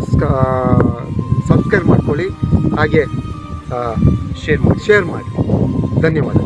ಸಬ್ಸ್ಕ್ರೈಬ್ ಮಾಡ್ಕೊಳ್ಳಿ, ಹಾಗೆ ಶೇರ್ ಮಾಡಿ. ಧನ್ಯವಾದ.